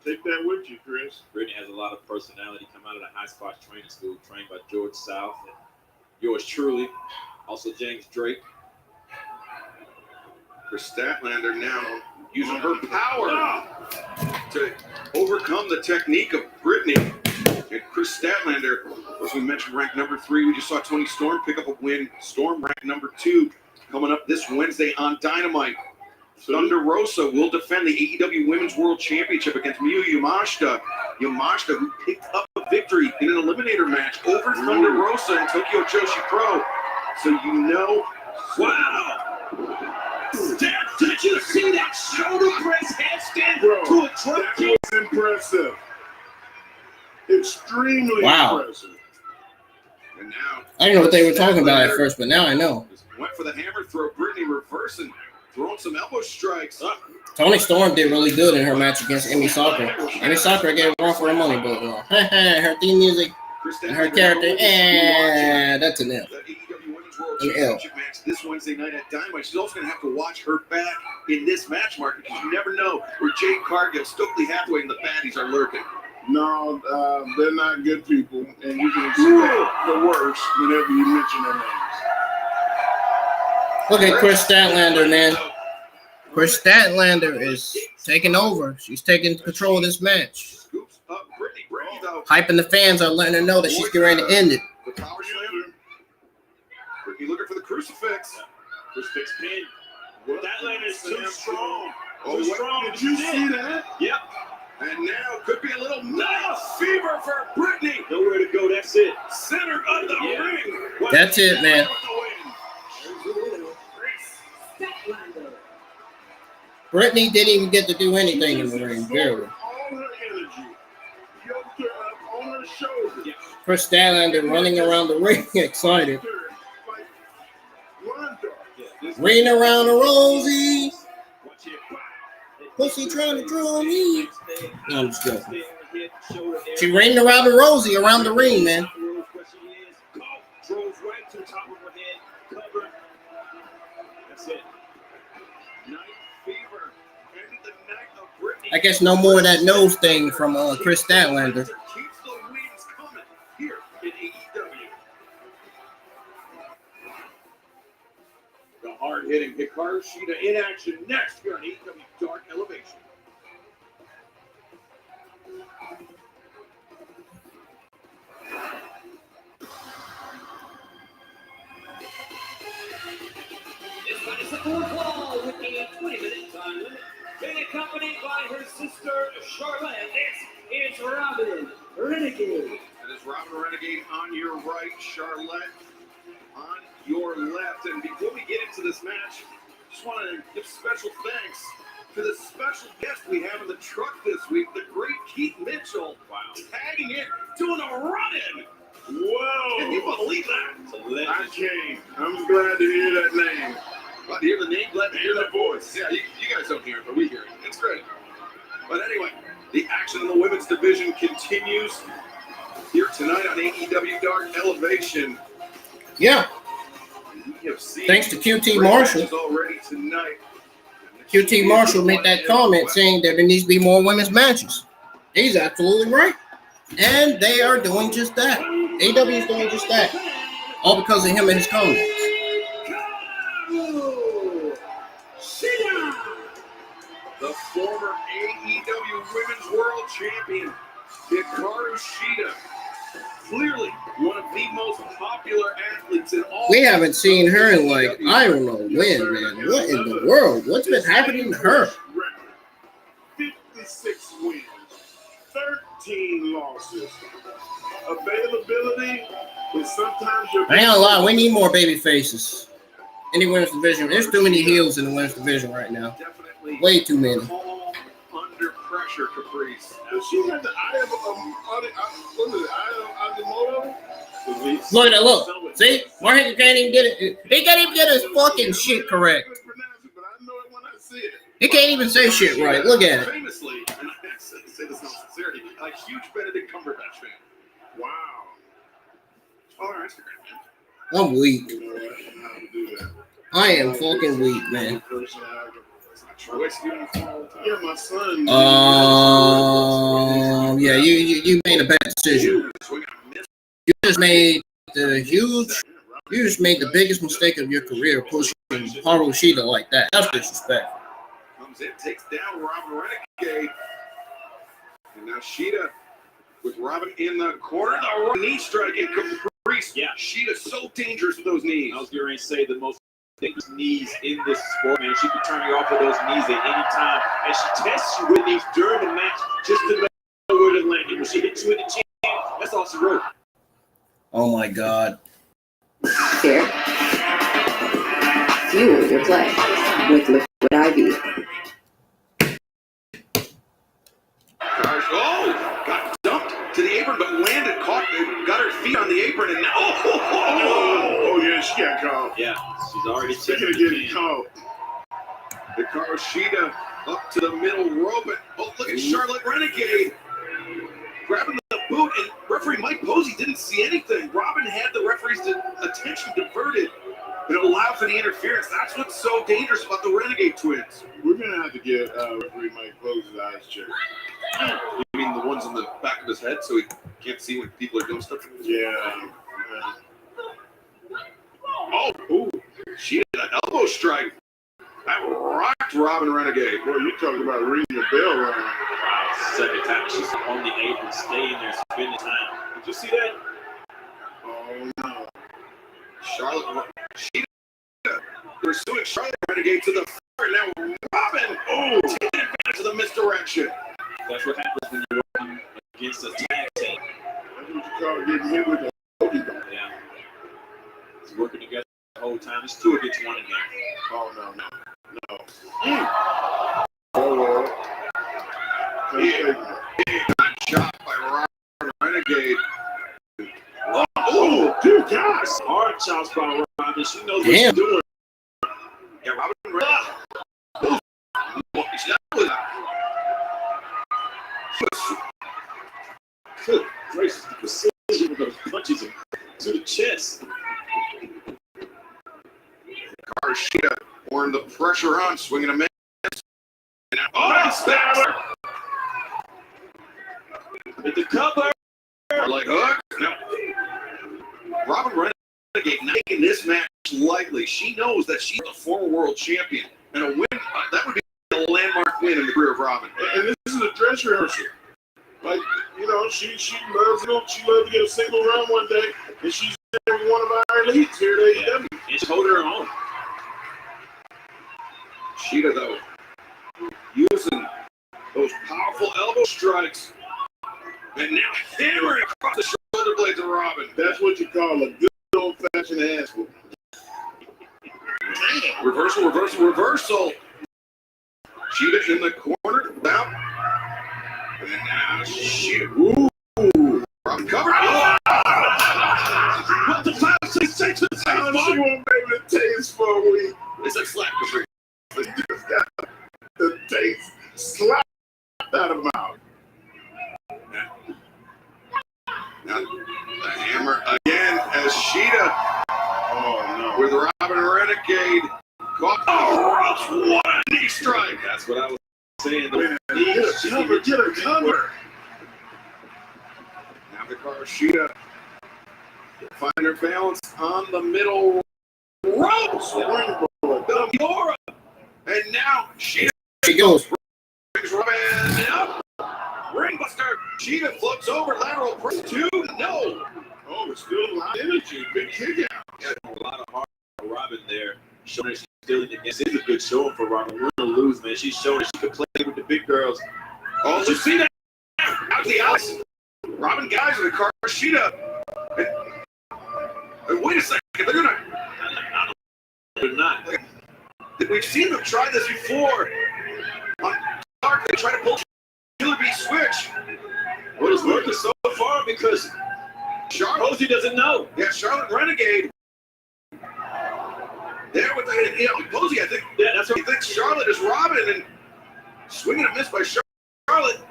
Take that with you, Kris. Brittany has a lot of personality. Come out of the High Spots Training School, trained by George South and yours truly, also James Drake. Kris Statlander now using her power to overcome the technique of Brittany. And Kris Statlander, as we mentioned, ranked number 3. We just saw Toni Storm pick up a win. Storm ranked number 2, coming up this Wednesday on Dynamite. Thunder Rosa will defend the AEW Women's World Championship against Miyu Yamashita. Yamashita, who picked up a victory in an eliminator match over Thunder Rosa and Tokyo Joshi Pro. So you know, Wow! Did you see that shoulder press handstand to a drop kick? That was impressive. Extremely impressive. And now, I didn't know what they were talking about at first, but now I know. Went for the hammer throw. Brittany reversing, throwing some elbow strikes. Toni Storm did really good in her match against Emi Sakura. Emi Sakura gave her for her money, but her theme music and her character, that's an L. An L. Match this Wednesday night at Dynamite. She's also going to have to watch her back in this match, Mark, because you never know where Jade Cargill, Stokely Hathaway, and the baddies are lurking. No, they're not good people, and you can expect the worst whenever you mention their names. Look at Kris Statlander, man. Kris Statlander is taking over. She's taking control of this match. Scoops up Brittany, though. Hyping the fans are letting her know that she's getting ready to end it. The power slam. Brittany looking for the crucifix. Crucifix pin. Statlander is too strong. Oh, strong. Did you see that? Yep. And now could be a little fever for Brittany. Nowhere to go. That's it. Center of the ring. That's it, man. Brittany didn't even get to do anything in the ring, barely. All her energy, yoked her up on her shoulders. Kris Statlander running around the ring, excited. Ring around the Rosie. Pussy trying to draw me. No, I'm just joking. She ringed around the Rosie around the ring, man. Drove right to the top of her head, covered. That's it. Night fever. And the neck of Brittany. I guess no more of that nose thing from Kris Statlander. Keeps the wins coming here in AEW. The hard-hitting Hikaru Shida in action next here on AEW Dark Elevation. This one is Sakura with a 20-minute time limit. Being accompanied by her sister, Charlotte. This is Robyn Renegade. That is Robyn Renegade on your right, Charlotte on your left. And before we get into this match, just want to give special thanks to the special guest we have in the truck this week, the great Keith Mitchell. Wow. Tagging in, doing a run-in. Whoa. Can you believe that? I can't. I'm glad to hear that name. Glad to hear the name, glad to hear that voice. Yeah, you guys don't hear it, but we hear it. It's great. But anyway, the action in the women's division continues here tonight on AEW Dark Elevation. Yeah. Thanks to QT Marshall. Already tonight. QT Marshall made that comment saying that there needs to be more women's matches. He's absolutely right. And they are doing just that. AEW is doing just that. All because of him and his comments. Shida. The former AEW Women's World Champion, Hikaru Shida. Clearly one of the most popular athletes in all. We haven't seen her in like, I don't know when, man. What in the world? What's been happening to her? 56 wins, 13 losses. Availability is sometimes your. I ain't gonna lie, we need more baby faces in the women's division. There's too many heels in the women's division right now. Definitely way too many. Under pressure, Caprice. She had the eye of Adraian. Look at that, look. See? Martin can't even get it. He can't even get his fucking shit correct. He can't even say shit right. Look at it. Famously, and I say this in sincerity, a huge Benedict Cumberbatch fan. Wow. Follow our Instagram, man. I'm weak. I am fucking weak, man. Yeah, my son. Yeah, you made a bad decision. You just made the biggest mistake of your career pushing Hikaru Shida like that. That's disrespectful. Comes in, takes down Robyn Renegade. And now Shida with Robyn in the corner. The knee strike and Caprice. Yeah. Shida's so dangerous with those knees. I was going to say the most dangerous knees in this sport, man. She can turn you off with those knees at any time. And she tests you with these during the match just to know where to land. When she hits you in the chin, that's all she wrote. Oh my God. Here. Fuel your play with Liquid IV. Oh, got dumped to the apron, but landed, got her feet on the apron, and now, oh yeah, she got caught. Yeah, she's already taking getting caught. Hikaru Shida up to the middle rope, and look at Charlotte Renegade grabbing the boot, and referee Mike Posey didn't see anything. Robyn had the referee's attention diverted, and it allowed for the interference. That's what's so dangerous about the Renegade twins. We're gonna have to get referee Mike Posey's eyes checked. You mean the ones on the back of his head so he can't see when people are doing stuff? Yeah. Oh, she had an elbow strike. That rocked Robyn Renegade. Boy, you talking about ringing the bell right now. Wow, second time she's on the apron, staying there, spending time. Did you see that? Oh, no. Charlotte, Shida pursuing Charlotte Renegade to the floor. Now Robyn, taking advantage of the misdirection. That's what happens when you're working against a tag team. That's what you call getting hit with a pokey dog. Yeah. It's working together the whole time. It's 2 against 1 again. Oh, no. Oh, yeah. Got shot by Robyn Renegade. Oh, dude, gosh. Hard chops by Robyn. She knows what she's doing. Yeah, Robyn Renegade. That was good gracious, the precision of those punches to the chest. Hikaru Shida pouring the pressure on, swinging a man. Oh, lightly. She knows that she's a former world champion, and a win that would be a landmark win in the career of Robyn. And this is a dress rehearsal. Like, you know, she loves to get a single run one day, and she's one of our leads here at AEW. It's holding her own. Shida, though, using those powerful elbow strikes, and now hammering across the shoulder blades of Robyn. That's what you call a good old-fashioned ass whooping. Reversal. Shida in the corner. Now. And now Shida. Ooh. Robyn covered. Oh! What the 5, 6, 6, She won't be able to taste for a week. It's a slap. She just got the taste slapped out of her mouth. Now the hammer again as Shida. Oh, no. With Robyn Renegade. Caught the ropes. What a knee strike. That's what I was saying. Get her cover. Now Hikaru Shida find her balance on the middle ropes. The Fiora. And now Shida She goes. brings Robyn up. Ringbuster. Shida flips over lateral press 2. No. Oh, it's still a lot of energy. Big kick out. Yeah, a lot of hard for Robyn there. Showing that she's still in the game. This is a good showing for Robyn. Win or lose, man. She's showing that she can play with the big girls. Oh, you see that? Out the outs. Robyn guys with Hikaru Shida. And wait a second. They're going to. They're not. We've seen them try this before. On Dark, they try to pull Killer Bee switch. Well, it's working so far because Charlotte. Posey doesn't know. Yeah, Charlotte Renegade. There with the Posey, I think. Yeah, that's He thinks Charlotte is Robyn and swinging a miss by Charlotte.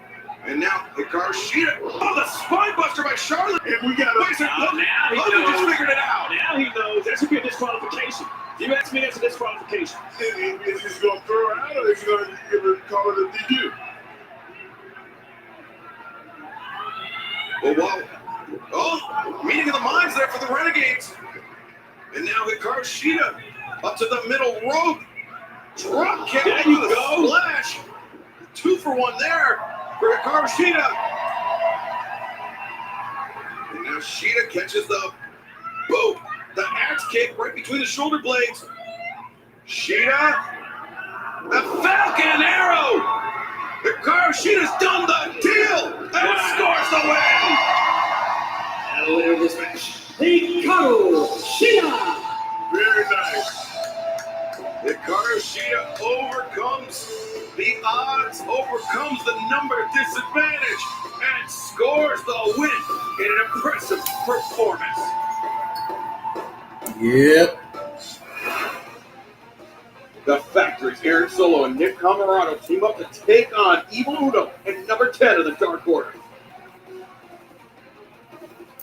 And now Hikaru Shida. Oh, the spine buster by Charlotte. And we got Wait a second. now he Posey knows. just figured it out. Now he knows. That should be a disqualification. If you ask me, that's a disqualification. Is he going to throw her out, or is he going to give her call it a DQ? Oh, wow. Oh, meeting of the minds there for the Renegades. And now Hikaru Shida up to the middle rope. Drop kick. There you with a go. Splash. 2 for 1 there for Hikaru Shida. And now Shida catches the boot. The axe kick right between the shoulder blades. Shida. The Falcon Arrow. Hikaru Shida's done the deal and scores the win. And the winner of this match, Hikaru Shida. Very nice. Hikaru Shida overcomes the odds, overcomes the number disadvantage, and scores the win in an impressive performance. Yep. The Factories, Aaron Solo and Nick Comoroto team up to take on Evil Uno and number 10 of the Dark Order.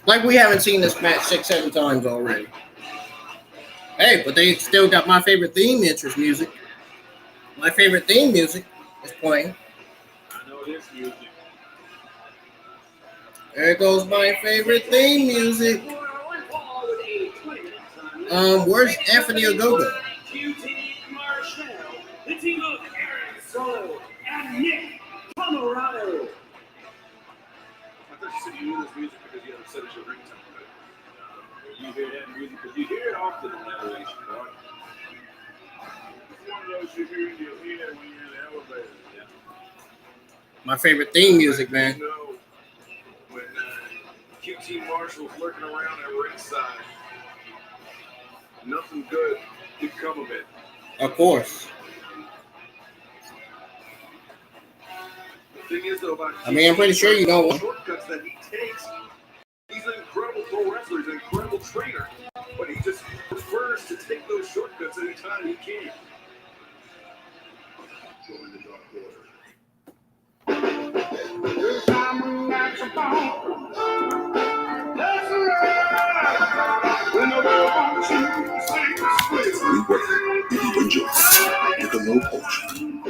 Like we haven't seen this match 6, 7 times already. Hey, but they still got my favorite theme entrance music. My favorite theme music is playing. I know this music. There goes my favorite theme music. Where's Anthony Ogogo? The team of Aaron Solo and Nick Comoroto. I thought you said you knew this music because you had it set as your ringtone. You hear that music because you hear it often in Elevation, right? It's one of those you hear in your head when you're in the elevator. Yeah. My favorite theme music, man. You know, when QT Marshall's lurking around at ringside, nothing good could come of it. Of course. The thing is, though, about I mean, I'm pretty sure you know one. shortcuts that he takes. He's an incredible pro wrestler, he's an incredible trainer, but he just prefers to take those shortcuts anytime he can. Going to Dark We work, you enjoy. Take a low potion.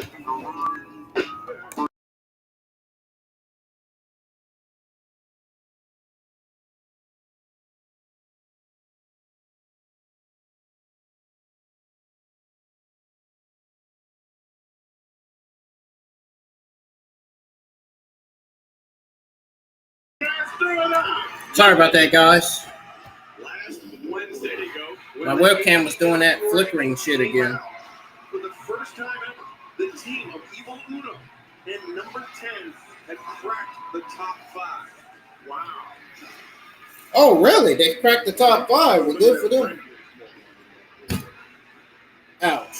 Sorry about that, guys. Last Wednesday, there you go. My webcam was doing that flickering shit again. For the first time ever, the team of Evil Uno and number 10 had cracked the top 5. Wow. Oh, really? They cracked the top 5. Well, good for them. Ouch.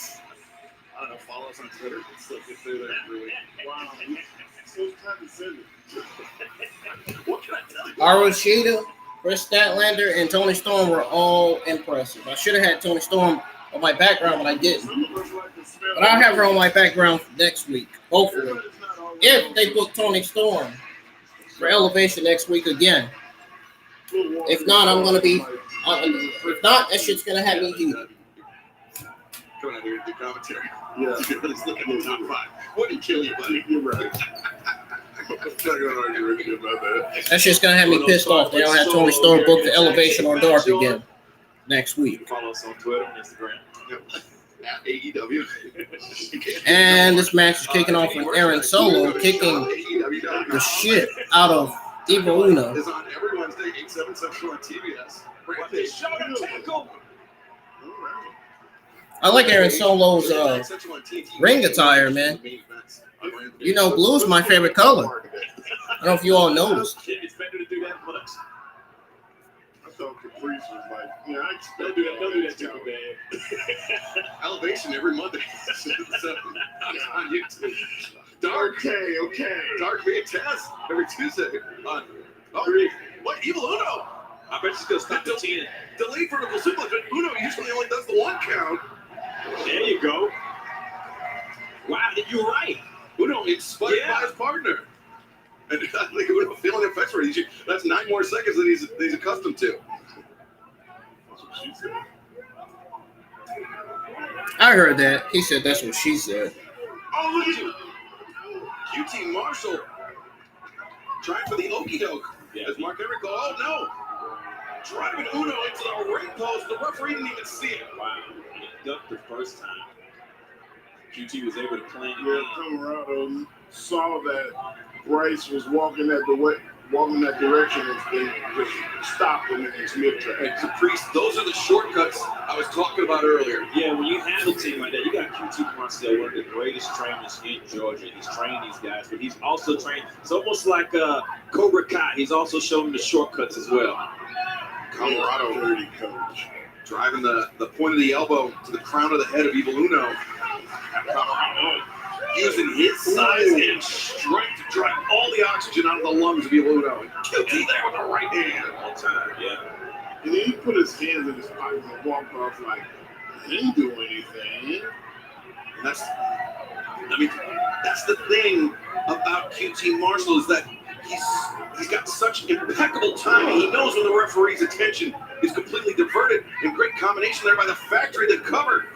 I don't know, follow us on Twitter. It's like if they're there every week. Wow. So condescending. What can I tell you? Shida, Kris Statlander, and Toni Storm were all impressive. I should have had Toni Storm on my background, but I didn't. Some of us like to smell. But I'll have her on my background next week, hopefully. If they book Toni Storm for Elevation next week again. If not, I'm going to be... if not, that shit's going to have me heated. Coming out here to do commentary. Yeah. Let's look at the top 5. Wouldn't kill you, buddy. You're right. I'm not gonna argue with you about that. That shit's going to have me pissed off. They don't have Toni Storm booked for Elevation or Dark again next week. Follow us on Twitter and Instagram. At AEW. And this match is kicking off with Aaron Solo kicking the shit out of Evil Uno. Is on every Wednesday, 8/7 Central on TBS. What they showed him tackle. I like Aaron Solo's ring attire, man. You know, blue's my favorite color. I don't know if you all noticed. It's better to do that much. I thought Caprice was like, yeah, I expect Don't do that too bad. Elevation every Monday. 7 on YouTube. Dark. Okay. Dark via test every Tuesday. On what? Evil Uno? I bet she's going to stop the 10. Delayed vertical suplex, but Uno usually only does the 1 count. There you go. Wow, you're right. Uno inspired by his partner. And I think Uno feeling the effects for it. That's 9 more seconds than he's accustomed to. That's what she said. I heard that. He said that's what she said. Oh, look at you. QT Marshall trying for the okie doke. Yeah. As Mark Henry called, oh no. Driving Uno into the ring post. The referee didn't even see it. Wow. He ducked the first time. QT was able to plan it Yeah, in. Comoroto saw that Bryce was walking that direction and just stopped him in his mid-track. And Caprice, those are the shortcuts I was talking about earlier. Yeah, when you have a team like that, you got QT Marcel, one of the greatest trainers in Georgia. He's trained these guys, but he's also trained. It's almost like Cobra Kai. He's also shown them the shortcuts as well. Comoroto Dirty coach. driving the point of the elbow to the crown of the head of Evil Uno. Comoroto using his size and strength to drive all the oxygen out of the lungs of Evil Uno. And QT there with the right hand. All time, yeah. And then he put his hands in his pockets and walked off like he didn't do anything. And that's the thing about QT Marshall is that he's got such impeccable timing. He knows when the referee's attention is completely diverted. And great combination there by the factory that covered.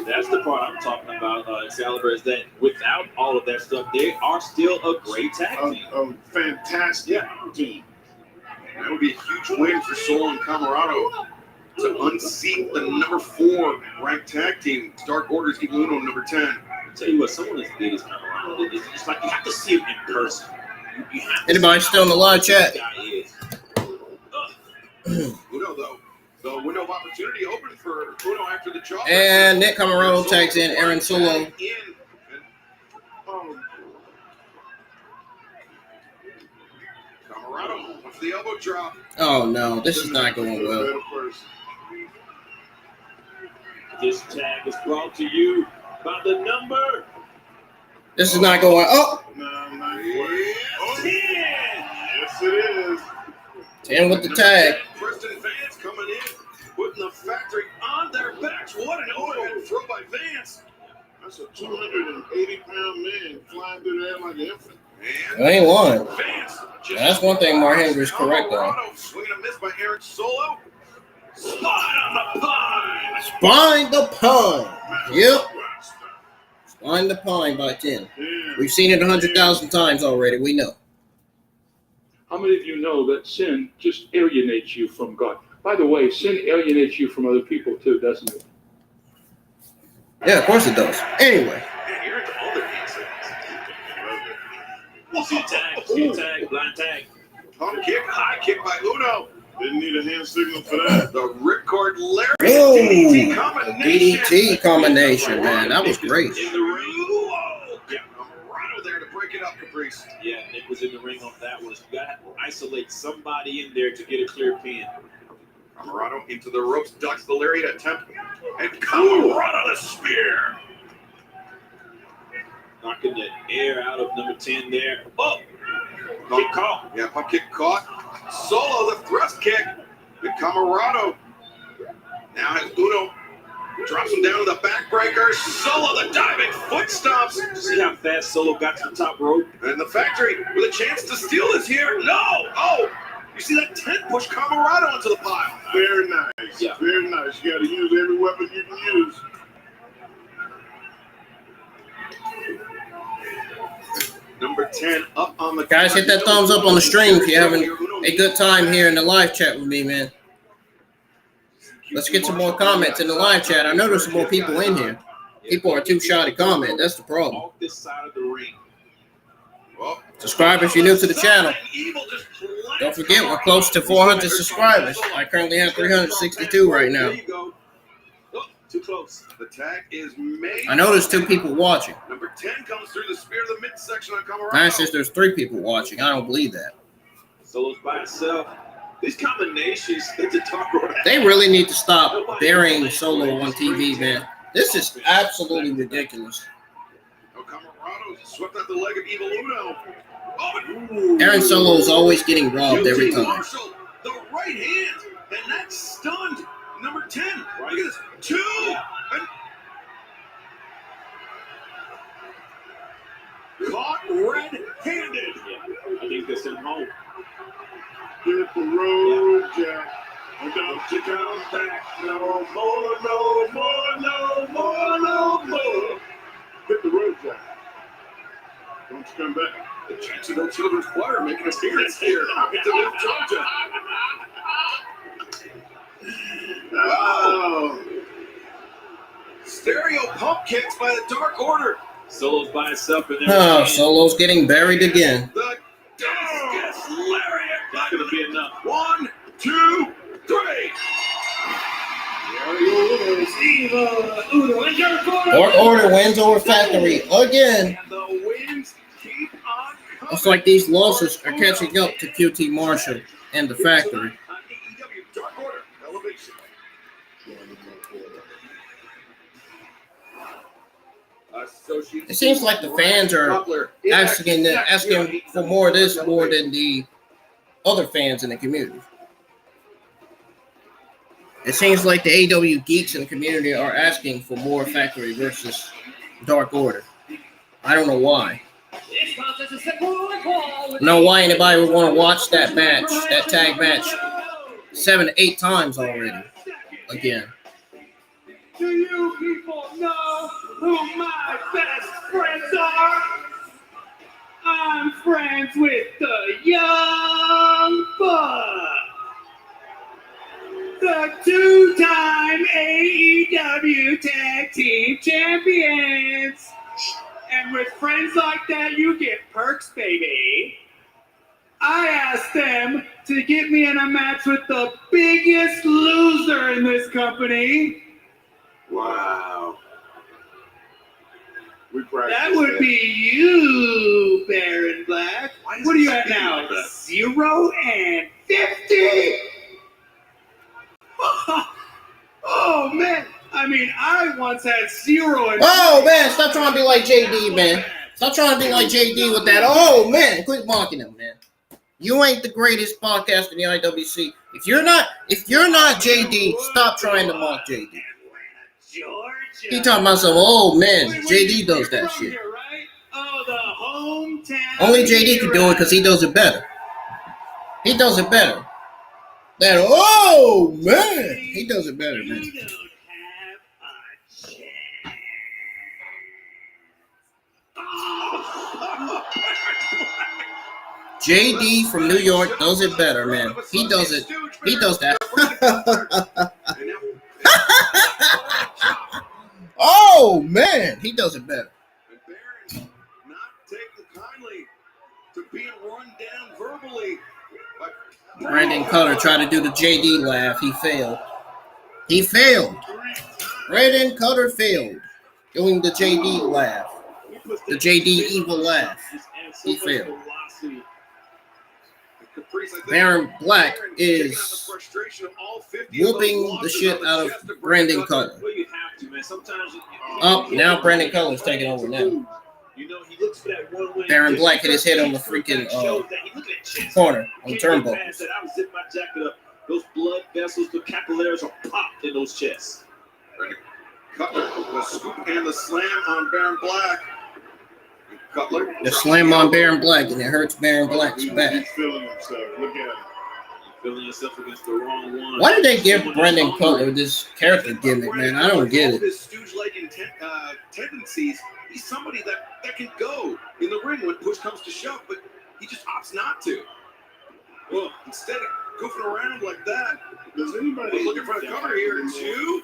That's the part I'm talking about, Excalibur, is that without all of that stuff, they are still a great tag team. A fantastic team. That would be a huge win for Solo and Comoroto to unseat the number 4 ranked tag team, Dark Order's Evil Uno, number 10. I'll tell you what, someone as big as Comoroto, it's like you have to see him in person. You have to Anybody see still in the live chat? this guy is. Uno, though, the window of opportunity opened for Uno after the chop. And Nick Comoroto tags in Aaron Solo. Comoroto with the elbow drop. Oh no, this is not going well. This tag is brought to you by the number This is not going. Oh, Oh, 10. yes, it is. 10 with the tag. Preston Vance coming in, putting the factory on their backs. What an overhead throw by Vance. That's a 280-pound man flying through the air like an infant. And I ain't lying. Vance. That's one thing Mark Henry's correct on. Comoroto swinging a miss by Aaron Solo. Spine on the pine. Spine the pine. Yep. Spine the pine by 10. We've seen it 100,000 times already. We know. How many of you know that sin just alienates you from God? By the way, sin alienates you from other people too, doesn't it? Yeah, of course it does. Anyway. Man, you're into older hands. See a tag, blind tag. Pump kick, high kick by Uno. Didn't need a hand signal for that. The ripcord lariat Whoa, DDT combination. DDT combination, man. That was great. In the ring. Whoa. Yeah, Comoroto there to break it up, Caprice. Yeah, Nick was in the ring on that one. You got to isolate somebody in there to get a clear pin. Comoroto into the ropes, ducks the lariat attempt, and Comoroto the spear. Knocking the air out of number 10 there. Oh! Kick caught. Yeah, pump kick caught. Solo the thrust kick. And Comoroto now has Uno. Drops him down to the backbreaker. Solo the diving foot stomps. See how fast Solo got to the top rope? And the factory with a chance to steal this here. No! Oh! You see that 10 push Comoroto into the pile. Very nice. Yeah. Very nice. You got to use every weapon you can use. Number 10 up on the Guys, hit that thumbs up on the stream if you're having a good time here in the live chat with me, man. Let's get some more comments in the live chat. I know there's some more people in here. People are too shy to comment. That's the problem. Off this side of the ring. Subscribe if you're new to the channel. Don't forget, we're close to 400 subscribers. I currently have 362 right now. There you go. Oh, too close. The tag is made. I know there's 2 people watching. Number 10 comes through the spear of the midsection on Comoroto. Mine says there's 3 people watching. I don't believe that. Solo's by itself. These combinations, it's a talk about. They really need to stop burying Solo on TV, man. This is absolutely ridiculous. Oh, Comoroto swept out the leg of Evil Uno. Oh, Aaron Solo is always getting robbed every time. Marshall, the right hand, and that's stunned. Number 10. Look at this. 2. And caught red-handed. Yeah, I think that's in home. Hit the road, Jack. And don't you come back no more, no more, no more, no more. Hit the road, Jack. Don't you come back. The Jacksonville Children's Choir making an appearance here in Duluth, Georgia. Oh. Stereo pump kicks by the Dark Order. Solo's by itself in there. Oh, Solo's getting buried again. The discus lariat. Not going to be enough. 1, 2, 3. Dark Order wins over Factory again. And the wins keep on coming. Looks like these losses are catching up to QT Marshall and the Factory. On AEW Dark Order Elevation. It seems like the fans are asking for more of this more than the other fans in the community. It seems like the AEW geeks in the community are asking for more Factory versus Dark Order. I don't know why. I don't know why anybody would want to watch that match, that tag match, 7 to 8 times already. Again. Do you people know who my best friends are? I'm friends with the Young Bucks, the 2-time AEW Tag Team Champions. And with friends like that, you get perks, baby. I asked them to get me in a match with the biggest loser in this company. Wow. We practiced That would be you, Baron Black. What are you at now? 0 and 50? Oh, man. I mean, I once had 0 and 50. Oh, man, stop trying to be like JD, man. Stop trying to be like JD with that. Oh, man, quit mocking him, man. You ain't the greatest podcast in the IWC. If you're not JD, stop trying to mock JD. He talking about some, oh man, JD does that shit. Oh, the hometown. Only JD can do it because he does it better. He does it better. That, oh man, he does it better, man. You don't have a chance. JD from New York does it better, man. He does it. He does that. Oh man, he does it better. And Baron not taking kindly to being run down verbally. Brandon Cutler tried to do the JD laugh. He failed. He failed. Brandon Cutler failed doing the JD laugh. The JD evil laugh. He failed. Baron Black is whooping the shit out of Brandon Cutler. Oh, now Brandon Cutler's taking over now. Baron Black hit his head on the freaking corner on the turnbuckles. Those blood vessels, the capillaries are popped in those chests. Cutler, the scoop and the slam on Baron Black. Cutler. The slam on Baron Black, and it hurts Baron Black's back. He's feeling himself. Look at him. Feeling yourself against the wrong one. Why did they give Brandon Cutler this character gimmick, man? I don't get it. His stooge-like tendencies, he's somebody that can go in the ring when push comes to shove, but he just opts not to. Well, instead of goofing around like that, does anybody looking for the cover here too?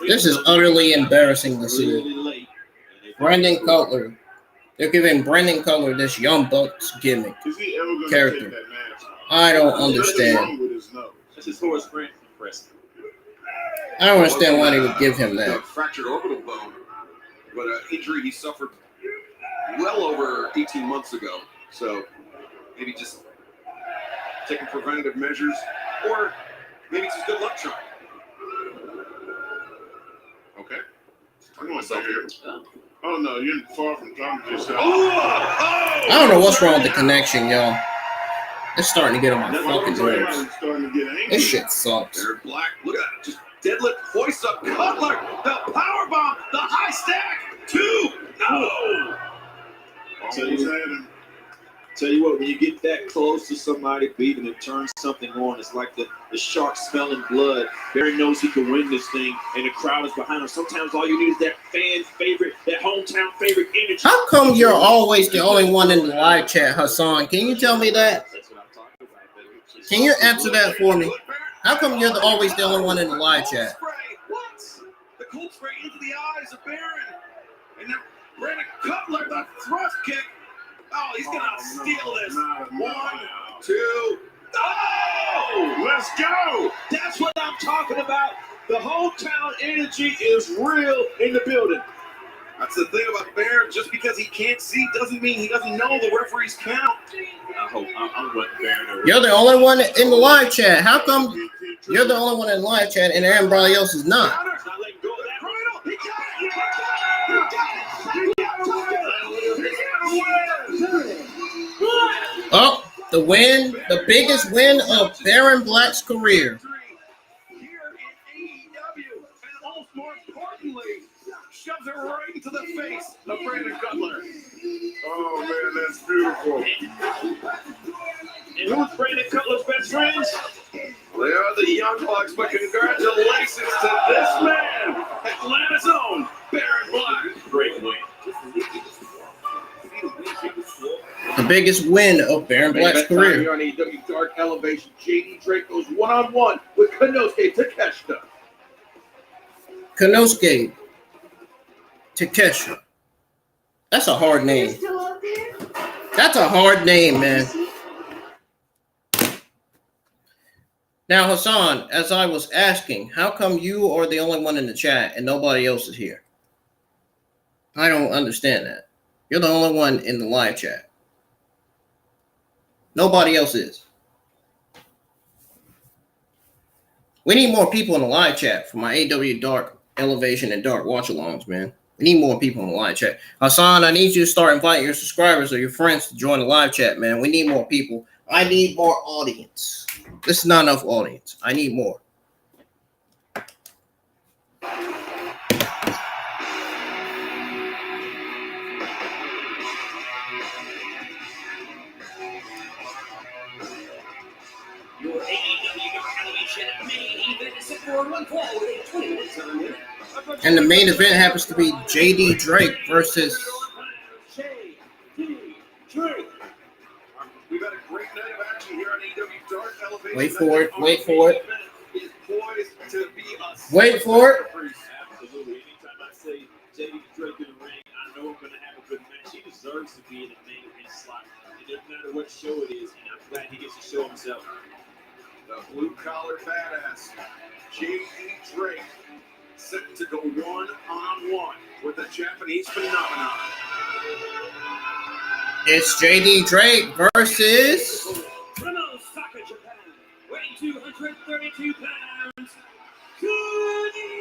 This is utterly embarrassing to see. Brandon Cutler. They're giving Brandon Cutler this Young Bucks gimmick Is he ever gonna character. take that match? I don't What's understand. with his nose? That's his horse friend. Impressive. I don't understand why they would give him that. Fractured orbital bone, but an injury he suffered well over 18 months ago. So maybe just taking preventative measures, or maybe it's his good luck charm. Okay. Talking to myself here. Oh no, you're far from talking to yourself. I don't know what's wrong with the connection, y'all. It's starting to get on my fucking nerves. I'm starting to get angry. This shit sucks. Baron Black, look at that. Just deadlift, hoist up, Cutler, the power bomb, the high stack, 2. No. Almost had him. Tell you what, when you get that close to somebody beating and turn something on, it's like the shark smelling blood. Barry knows he can win this thing, and the crowd is behind him. Sometimes all you need is that fan favorite, that hometown favorite energy. How come you're always the only one in the live chat, Hassan? Can you tell me that? That's what I'm talking about, baby. Can you answer that for me? How come you're always the only one in the live chat? What? The cold spray into the eyes of Baron. And now Brandon Cutler, the thrust kick. Oh, he's going to steal this. 1, 2. Oh! Let's go! That's what I'm talking about. The hometown energy is real in the building. That's the thing about Baron. Just because he can't see doesn't mean he doesn't know the referee's count. I hope I'm letting Baron over. You're the only one in the live chat. How come you're the only one in the live chat and everybody else is not? Not letting go of that. He got it! Oh, the win, the biggest win of Baron Black's career. Here in AEW, and almost more importantly, shoves it right into the face of Brandon Cutler. Oh man, that's beautiful. And who's Brandon Cutler's best friends? They are the Young Bucks, but congratulations to this man, Atlanta's own Baron Black. Great win. The biggest win of Baron Black's career. Here on AEW Dark Elevation, JD Drake goes one-on-one with Konosuke Takeshita. Konosuke Takeshita. That's a hard name. That's a hard name, man. Now, Hassan, as I was asking, how come you are the only one in the chat and nobody else is here? I don't understand that. You're the only one in the live chat. Nobody else is. We need more people in the live chat for my AEW Dark Elevation and Dark Watch-alongs, man. We need more people in the live chat. Hassan, I need you to start inviting your subscribers or your friends to join the live chat, man. We need more people. I need more audience. This is not enough audience. I need more. Your AEW Dark Elevation main event is set for one fall with a 20-minute time limit. And the main event happens to be JD Drake versus JD Drake. We've had a great night of action here on AEW Dark Elevation. Wait for it. Wait for it. Is poised to be a Wait for it. Absolutely. Anytime I say JD Drake in the ring, I know I'm going to have a good match. He deserves to be in the main event slot. doesn't matter what show it is, and I'm glad he gets to show himself. The blue-collar badass, J.D. Drake, set to go one-on-one with the Japanese phenomenon. It's JD Drake versus From Osaka, Japan, weighing 232 pounds,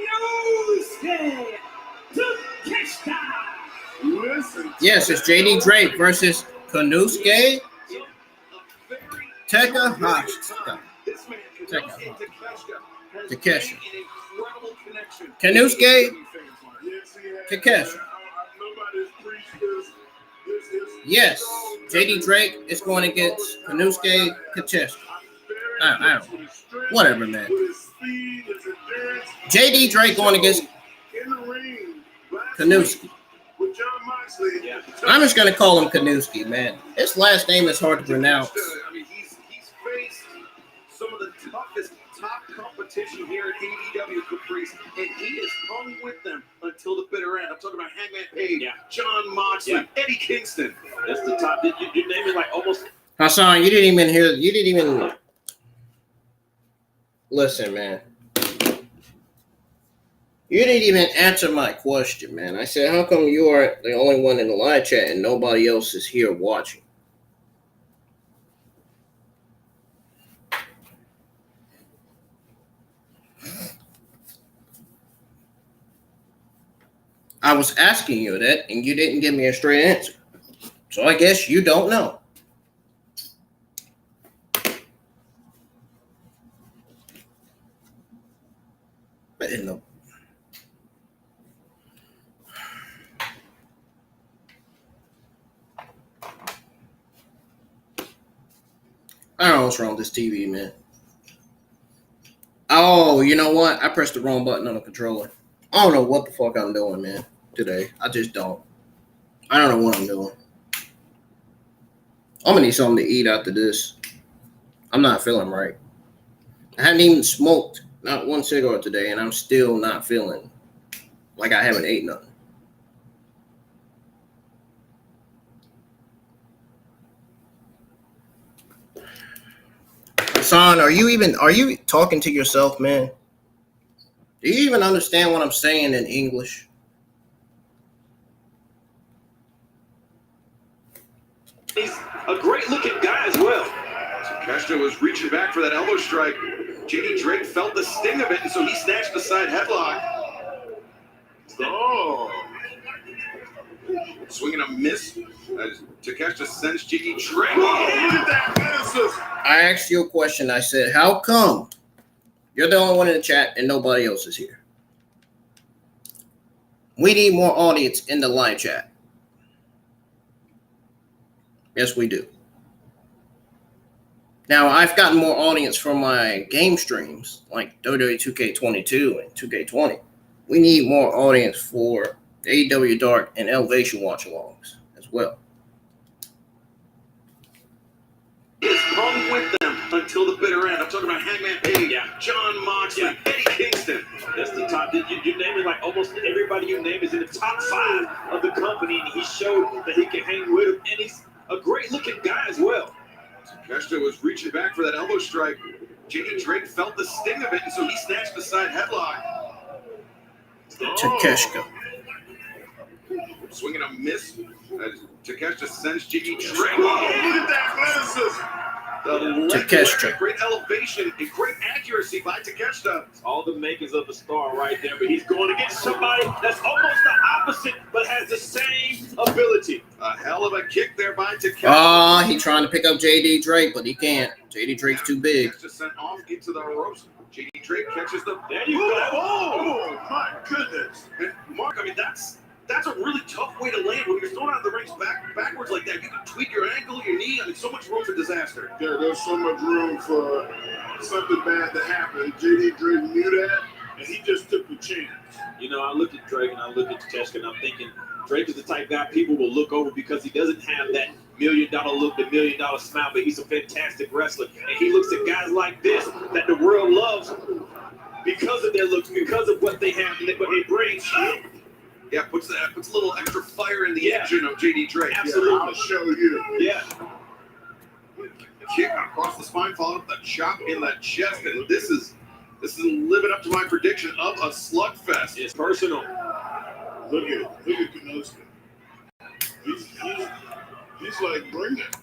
Konosuke Takeshita. Listen. yes, it's JD Drake versus Konosuke Takeshita. This man, Takeshita. Takeshita, has made an incredible connection. Konosuke Yes, he has. Takeshita. Nobody's preached this. Yes, JD Drake is going against Konosuke Takeshita. I don't know. Whatever, man. JD Drake going against Konosuke. Yeah. I'm just going to call him Konosuke, man. His last name is hard to pronounce. I mean, he's faced some of the toughest top competition here at AEW Caprice, and he has hung with them until the bitter end. I'm talking about Hangman Page, John Moxley, Eddie Kingston. That's the top. Your name is like almost. Hassan, you didn't even listen, man. You didn't even answer my question, man. I said, how come you are the only one in the live chat and nobody else is here watching? I was asking you that, and you didn't give me a straight answer. So I guess you don't know. What in the... I don't know what's wrong with this TV, man. Oh, you know what? I pressed the wrong button on the controller. I don't know what the fuck I'm doing, man, today. I just don't. I don't know what I'm doing. I'm gonna need something to eat after this. I'm not feeling right. I haven't even smoked not one cigarette today, and I'm still not feeling like I haven't ate nothing. Hassan, are you talking to yourself, man? Do you even understand what I'm saying in English? He's a great-looking guy as well. Takeshita was reaching back for that elbow strike. JD Drake felt the sting of it, and so he snatched the side headlock. Oh. Swinging a miss as Takeshita sends JD Drake. Oh, look at that genesis. I asked you a question. I said, how come you're the only one in the chat and nobody else is here? We need more audience in the live chat. Yes, we do. Now, I've gotten more audience from my game streams, like WWE 2K22 and 2K20. We need more audience for the AEW Dark and Elevation watch-alongs as well. Is hung with them until the bitter end. I'm talking about Hangman Page, John Moxley, Eddie Kingston. That's the top. Your name is like almost everybody you name is in the top 5 of the company, and he showed that he can hang with him, and he's a great-looking guy as well. Takeshita was reaching back for that elbow strike. JD Drake felt the sting of it, and so he snatched the side headlock. Takeshita. Swinging a miss as Takeshita sends JD Drake. Oh, look at that genesis. Takeshita. Great elevation and great accuracy by Takeshita. All the makers of the star right there, but he's going against somebody that's almost the opposite, but has the same ability. A hell of a kick there by Takeshita. He's trying to pick up JD Drake, but he can't. JD Drake's too big. Takeshita sent off into the ropes. JD Drake catches the... There you go. Oh, my goodness. And Mark, I mean, that's a really tough way to land when you're thrown out of the rings backwards like that. You can tweak your ankle, your knee. I mean, so much room for disaster. Yeah, there's so much room for something bad to happen. JD Drake knew that, and he just took the chance. You know, I look at Drake and I look at Takeshita, and I'm thinking Drake is the type of guy people will look over because he doesn't have that $1 million look, the $1 million smile, but he's a fantastic wrestler. And he looks at guys like this that the world loves because of their looks, because of what they have, what they bring. Yeah, puts a little extra fire in the engine of JD Drake. Absolutely. Yeah, I'll show you. Yeah. kick across the spine, followed up the chop in the chest, and this is living up to my prediction of a slugfest. It's personal. Look at Konosuke. He's like, bring it.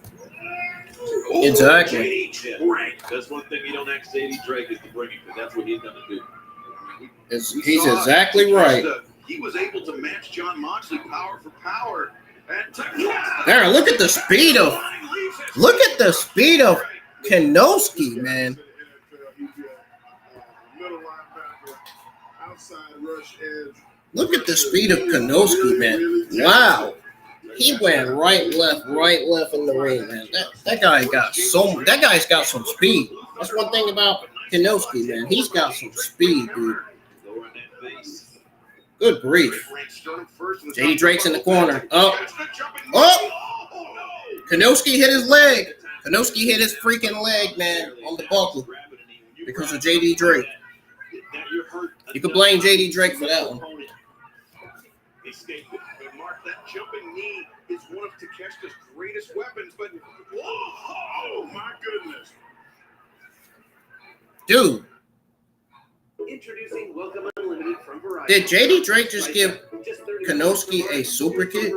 Exactly. JD Drake. That's one thing you don't ask JD Drake is to bring it, because that's what he's going to do. He's exactly right. He was able to match Jon Moxley power for power. There, look at the speed of Konosuke, man. Look at the speed of Konosuke, man. Wow. He went right, left in the ring, man. That guy's got some speed. That's one thing about Konosuke, man. He's got some speed, dude. Good grief. JD Drake's in the corner. Oh. Konosuke hit his leg. Konosuke hit his freaking leg, man, on the buckle because of JD Drake. You could blame JD Drake for that one. That jumping knee is one of Takeshita's greatest weapons, but oh my goodness. Dude. Introducing Welcome Unlimited from Verizon. Did JD Drake just give Konosuke a super kick?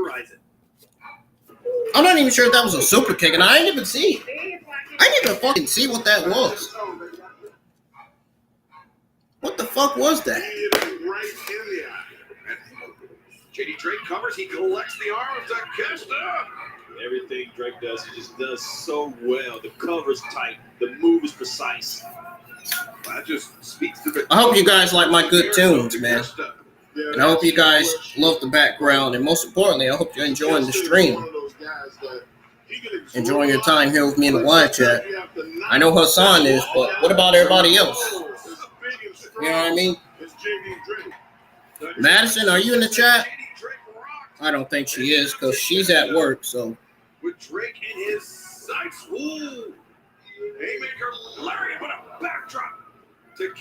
I'm not even sure if that was a super kick, and I didn't even see it. I didn't even fucking see what that was. What the fuck was that? JD Drake covers, he collects the arm of Takeshita. Everything Drake does, he just does so well. The cover's tight, the move is precise. That just speaks to the. I hope you guys like my good tunes, man. And I hope you guys love the background. And most importantly, I hope you're enjoying the stream. Enjoying your time here with me in the live chat. I know Hassan is, but what about everybody else? You know what I mean? Madison, are you in the chat? I don't think she is because she's at work, so. With Drake in his sights. Ooh. Haymaker, lariat, but a backdrop.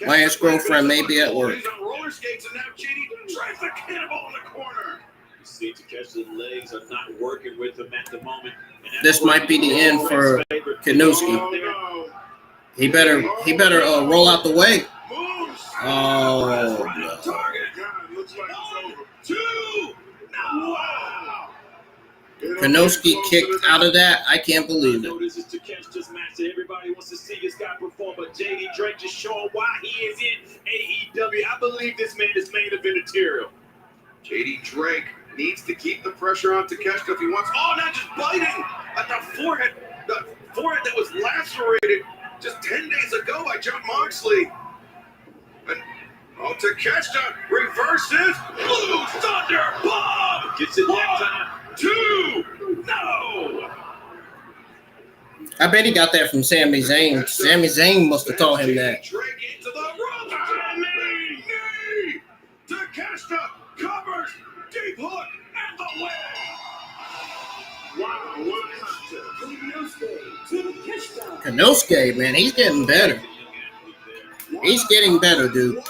My ex-girlfriend may be at work. He's on roller skates, and now JD drives the cannonball in the corner. You see, Takeshi's legs are not working with him at the moment. This might be the end for Konosuke. He better roll out the way. Oh, no. Konosuke kicked out of that. I can't believe it. This is Takeshi's match that everybody wants to see this guy perform, but JD Drake just showing why he is in AEW. I believe this man is main event material. JD Drake needs to keep the pressure on Takeshita if he wants. Oh, not just biting at the forehead that was lacerated just 10 days ago by Jon Moxley. And Takeshita reverses. Blue Thunder Bomb gets it that time. 2, no. I bet he got that from Sami Zayn. Sami Zayn must have taught him that. Drake into the rope. Knee. Takeshita covers. Deep hook and the win. Wow, what Konosuke, man, he's getting better. He's getting better, dude.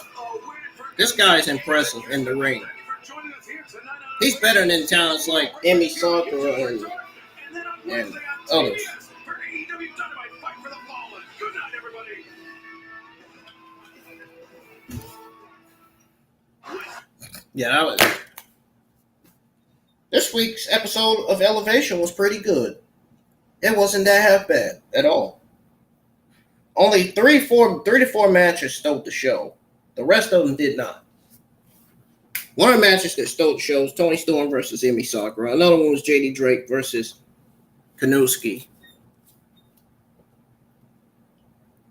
This guy's impressive in the ring. He's better than talents like Emi Sakura and others. Yeah, this week's episode of Elevation was pretty good. It wasn't that half bad at all. Only 3 to 4 matches stole the show. The rest of them did not. One of the matches that stole the show was Toni Storm versus Emi Sakura. Another one was JD Drake versus Konosuke.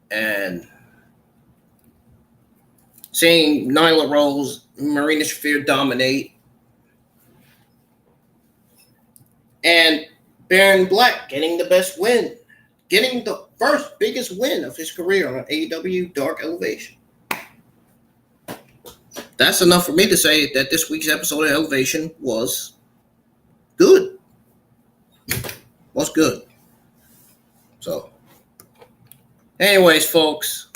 And seeing Nyla Rose, Marina Shafir dominate. And Baron Black getting the best win. Getting the first biggest win of his career on AEW Dark Elevation. That's enough for me to say that this week's episode of Elevation was good. Was good. So, anyways, folks,